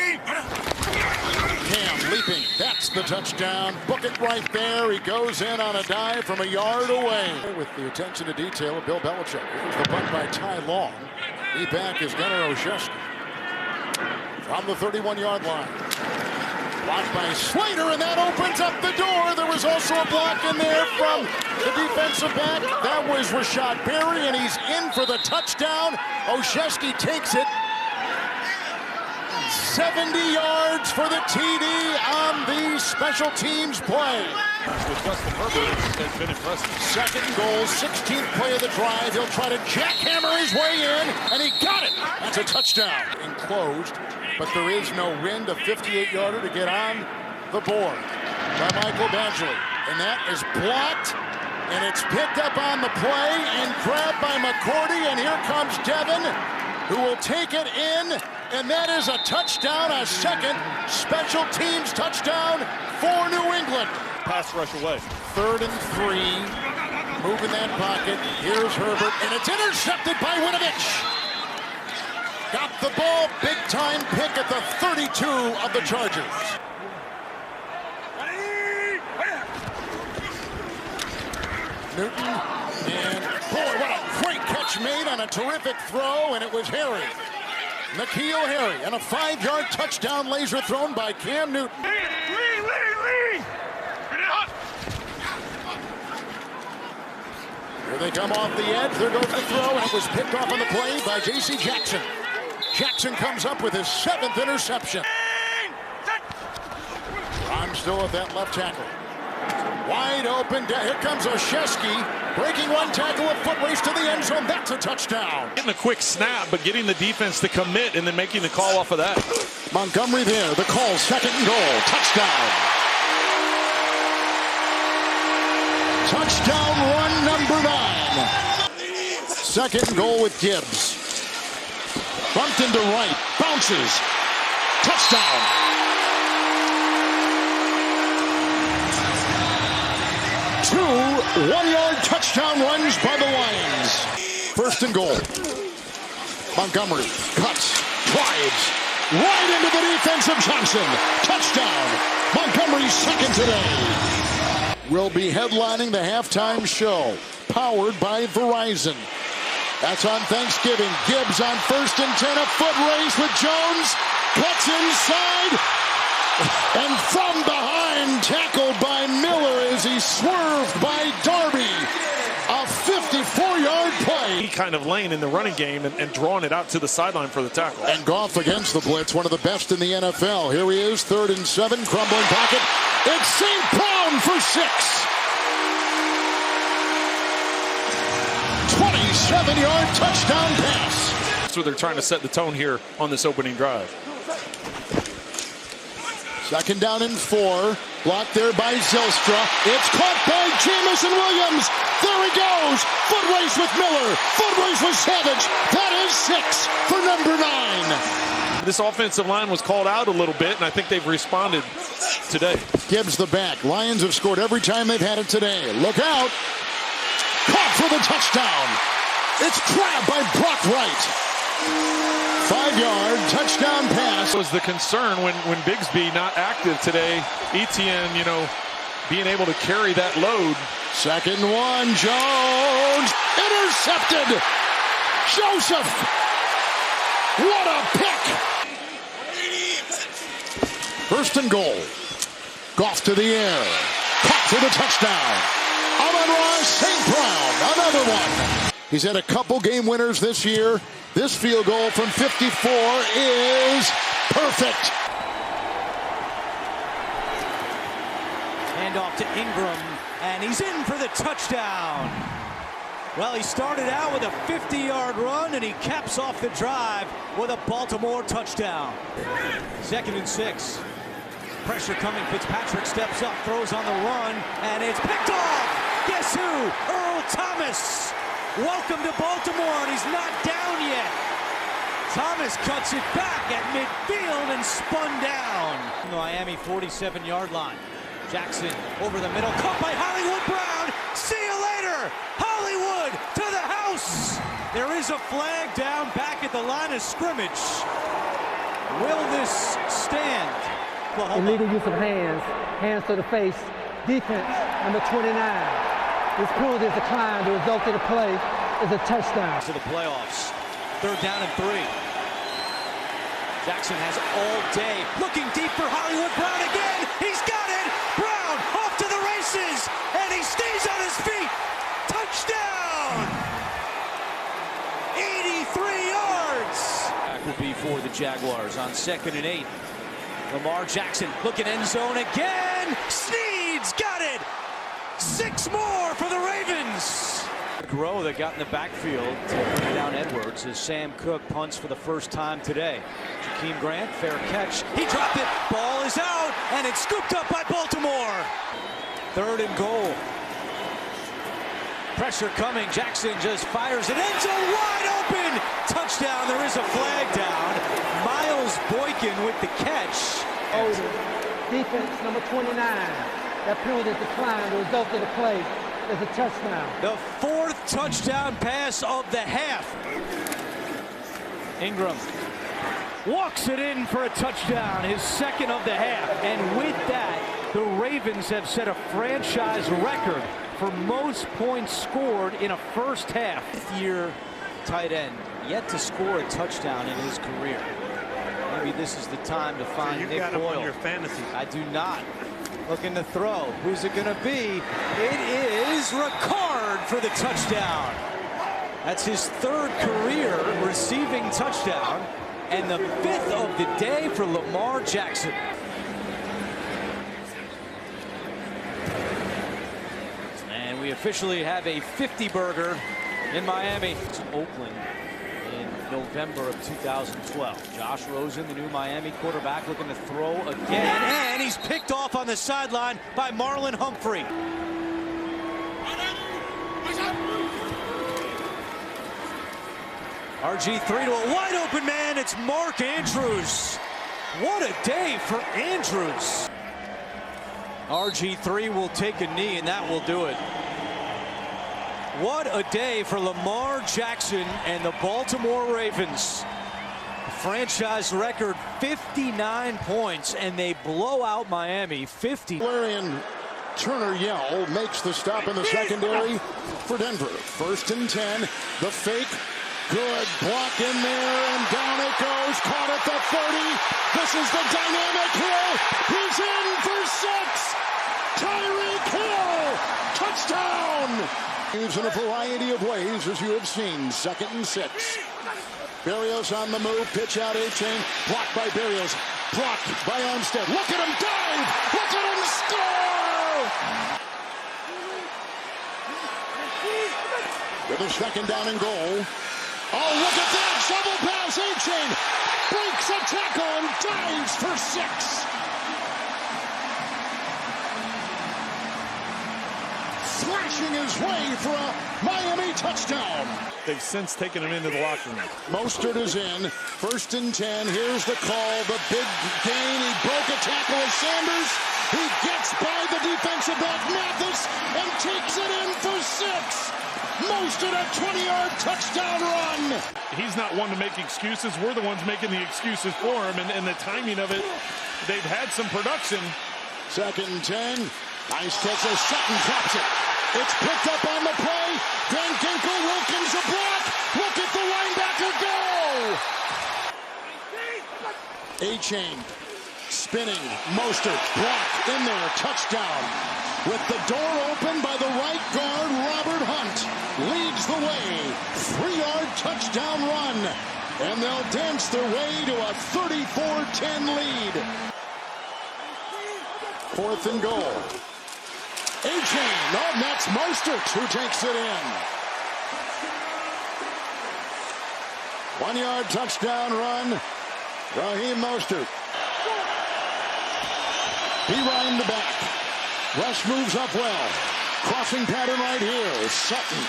Cam leaping, that's the touchdown. Book it right there. He goes in on a dive from a yard away. With the attention to detail of Bill Belichick. Here's the punt by Ty Long. He back is Gunnar Olszewski. From the 31-yard line. Blocked by Slater, and that opens up the door. There was also a block in there from the defensive back. That was Rashad Berry, and he's in for the touchdown. Olszewski takes it. 70 yards for the TD on the special teams play. With Justin Herbert, has been impressive. 2nd and goal, 16th play of the drive. He'll try to jackhammer his way in, and he got it. That's a touchdown. Enclosed, but there is no wind. A 58-yarder to get on the board by Michael Badgley. And that is blocked, and it's picked up on the play and grabbed by McCourty. And here comes Devin, who will take it in. And that is a touchdown, a 2nd special teams touchdown for New England. Pass rush away. 3rd and 3. Moving that pocket. Here's Herbert, and it's intercepted by Winovich. Got the ball, big time pick at the 32 of the Chargers. Newton, and boy, what a great catch made on a terrific throw, and it was Harry. N'Keal Harry, and a 5-yard touchdown laser thrown by Cam Newton. Here they come off the edge. There goes the throw, and it was picked off on the play by J.C. Jackson. Jackson comes up with his 7th interception. I'm still at that left tackle. Wide open. Here comes Olszewski. Breaking one tackle, a foot race to the end zone. That's a touchdown. Getting a quick snap, but getting the defense to commit and then making the call off of that. Montgomery there. The call, 2nd and goal. Touchdown. Touchdown run number 9. 2nd and goal with Gibbs. Bumped into right. Bounces. Touchdown. 2 one-yard touchdown runs by the Lions. 1st and goal. Montgomery cuts, drives, right into the defense of Johnson. Touchdown. Montgomery's 2nd today. Will be headlining the halftime show, powered by Verizon. That's on Thanksgiving. Gibbs on 1st and 10, a foot race with Jones. Cuts inside. And from behind, tackled by Miller as he swerved by Darby. A 54-yard play. He kind of lane in the running game and drawing it out to the sideline for the tackle. And Goff against the blitz, one of the best in the NFL. Here he is, 3rd and 7, crumbling pocket. It's St. Brown for 6. 27-yard touchdown pass. That's what they're trying to set the tone here on this opening drive. 2nd down and 4. Blocked there by Zylstra. It's caught by Jamison Williams. There he goes. Foot race with Miller. Foot race with Savage. That is 6 for number 9. This offensive line was called out a little bit, and I think they've responded today. Gibbs the back. Lions have scored every time they've had it today. Look out. Caught for the touchdown. It's grabbed by Brock Wright. 5-yard touchdown pass. Was the concern when Bigsby not active today. Etienne, being able to carry that load. 2nd and 1. Jones intercepted. Joseph. What a pick. 1st and goal. Goff to the air. Caught for the touchdown. Amon-Ra St. Brown. Another one. He's had a couple game winners this year. This field goal from 54 is perfect. Hand off to Ingram, and he's in for the touchdown. Well, he started out with a 50-yard run, and he caps off the drive with a Baltimore touchdown. 2nd and 6. Pressure coming. Fitzpatrick steps up, throws on the run, and it's picked off. Guess who? Earl Thomas. Welcome to Baltimore, and he's not down yet. Thomas cuts it back at midfield and spun down. Miami 47-yard line. Jackson over the middle, caught by Hollywood Brown. See you later, Hollywood to the house. There is a flag down back at the line of scrimmage. Will this stand? Illegal use of hands to the face. Defense, number 29. This penalty is declined. The result of the play is a touchdown. To the playoffs. 3rd down and 3. Jackson has all day. Looking deep for Hollywood Brown again. He's got it. Brown off to the races. And he stays on his feet. Touchdown. 83 yards. That will be for the Jaguars on 2nd and 8. Lamar Jackson looking end zone again. Sneed's got it. 6 more for the Ravens. Grow that got in the backfield to bring down Edwards as Sam Cook punts for the first time today. Jakeem Grant, fair catch. He dropped it. Ball is out, and it's scooped up by Baltimore. 3rd and goal. Pressure coming. Jackson just fires it. End zone wide open. Touchdown. There is a flag down. Miles Boykin with the catch. Defense, number 29. That penalty is declined. The result of the play is a touchdown. The 4th touchdown pass of the half. Ingram walks it in for a touchdown, his 2nd of the half. And with that, the Ravens have set a franchise record for most points scored in a first half. 5th-year tight end, yet to score a touchdown in his career. Maybe this is the time to find Nick Boyle. You got him on your fantasy. I do not. Looking to throw. Who's it going to be? It is Ricard for the touchdown. That's his 3rd career receiving touchdown and the 5th of the day for Lamar Jackson. And we officially have a 50-burger in Miami. It's Oakland in November of 2012. Josh Rosen, the new Miami quarterback, looking to throw again. And he's picked off on the sideline by Marlon Humphrey. RG3 to a wide open man. It's Mark Andrews. What a day for Andrews. RG3 will take a knee, and that will do it. What a day for Lamar Jackson and the Baltimore Ravens. Franchise record 59 points, and they blow out Miami 50. Larian Turner Yell makes the stop in the secondary for Denver. 1st and 10. The fake. Good block in there, and down it goes. Caught at the 30. This is the dynamic Hill. He's in for 6. Tyreek Hill. Touchdown. Moves in a variety of ways, as you have seen. 2nd and 6. Berrios on the move. Pitch out A-Chain. Blocked by Berrios. Blocked by Armstead. Look at him dive. Look at him score. With a 2nd down and goal. Oh, look at that. Shovel pass. A-Chain breaks a tackle and dives for 6. Flashing his way for a Miami touchdown. They've since taken him into the locker room. Mostert is in. 1st and 10. Here's the call. The big gain. He broke a tackle of Sanders. He gets by the defensive back Mathis and takes it in for 6. Mostert a 20-yard touchdown run. He's not one to make excuses. We're the ones making the excuses for him, and the timing of it, they've had some production. 2nd and 10. Nice catch as Sutton drops it. It's picked up on the play. Van Ginkel, Wilkins a block. Look at the linebacker go. A-Chain spinning. Mostert blocked in there. Touchdown. With the door open by the right guard, Robert Hunt leads the way. 3-yard touchdown run. And they'll dance their way to a 34-10 lead. 4th and goal. A-Chain. No, that's Mostert who takes it in. 1-yard touchdown run. Raheem Mostert. Behind the back. Rush moves up well. Crossing pattern right here. Sutton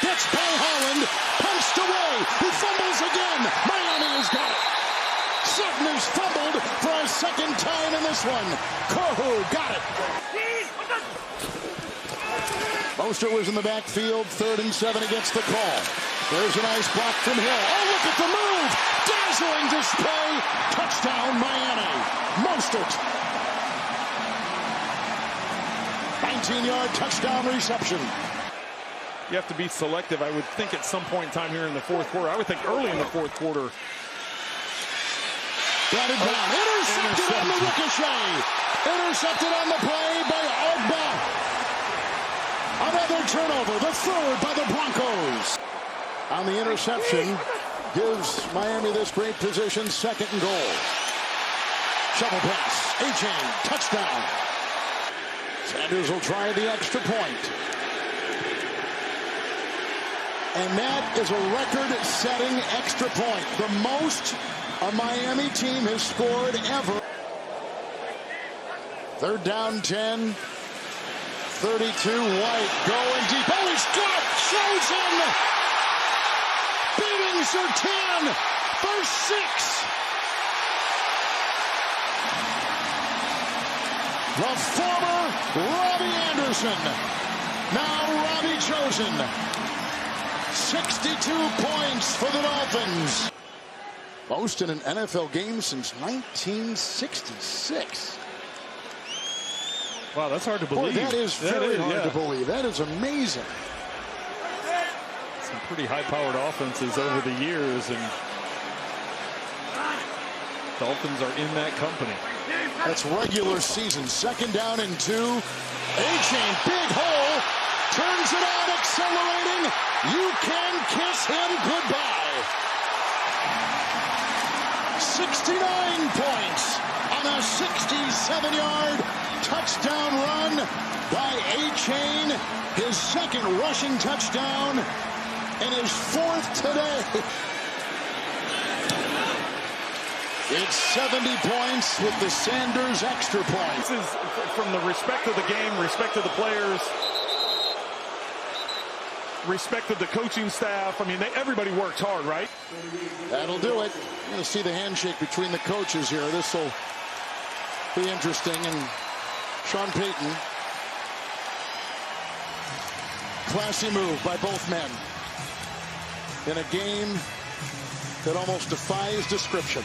gets by Holland. Punched away. He fumbles again. Miami has got it. Sutton has fumbled for a second time in this one. Kohu got it. Mostert was in the backfield. 3rd and 7 against the call. There's a nice block from Hill. Oh, look at the move. Dazzling display. Touchdown, Miami. Mostert. 19-yard touchdown reception. You have to be selective, I would think, at some point in time here in the 4th quarter. I would think early in the 4th quarter. Got it down. Intercepted on the ricochet. Intercepted on the play by Ogba. Another turnover, the 3rd by the Broncos. On the interception, gives Miami this great position, 2nd and goal. Shovel pass, A-Chain, touchdown. Sanders will try the extra point. And that is a record-setting extra point. The most a Miami team has scored ever. 3rd down 10. 32, White going deep. Oh, he's got Chosen! Beating Surtain for 6. The former Robbie Anderson. Now Robbie Chosen. 62 points for the Dolphins. Most in an NFL game since 1966. Wow, that's hard to believe. Boy, that is very hard to believe. That is amazing. Some pretty high-powered offenses over the years, and Dolphins are in that company. That's regular season. 2nd down and 2. A-Chain, big hole. Turns it on, accelerating. You can kiss him goodbye. 69 points on a 67-yard touchdown run by A-Chain. His 2nd rushing touchdown and his 4th today. It's 70 points with the Sanders extra point. This is from the respect of the game, respect of the players, respect of the coaching staff. I mean, everybody works hard, right? That'll do it. You're going to see the handshake between the coaches here. This will be interesting. And Sean Payton, classy move by both men in a game that almost defies description.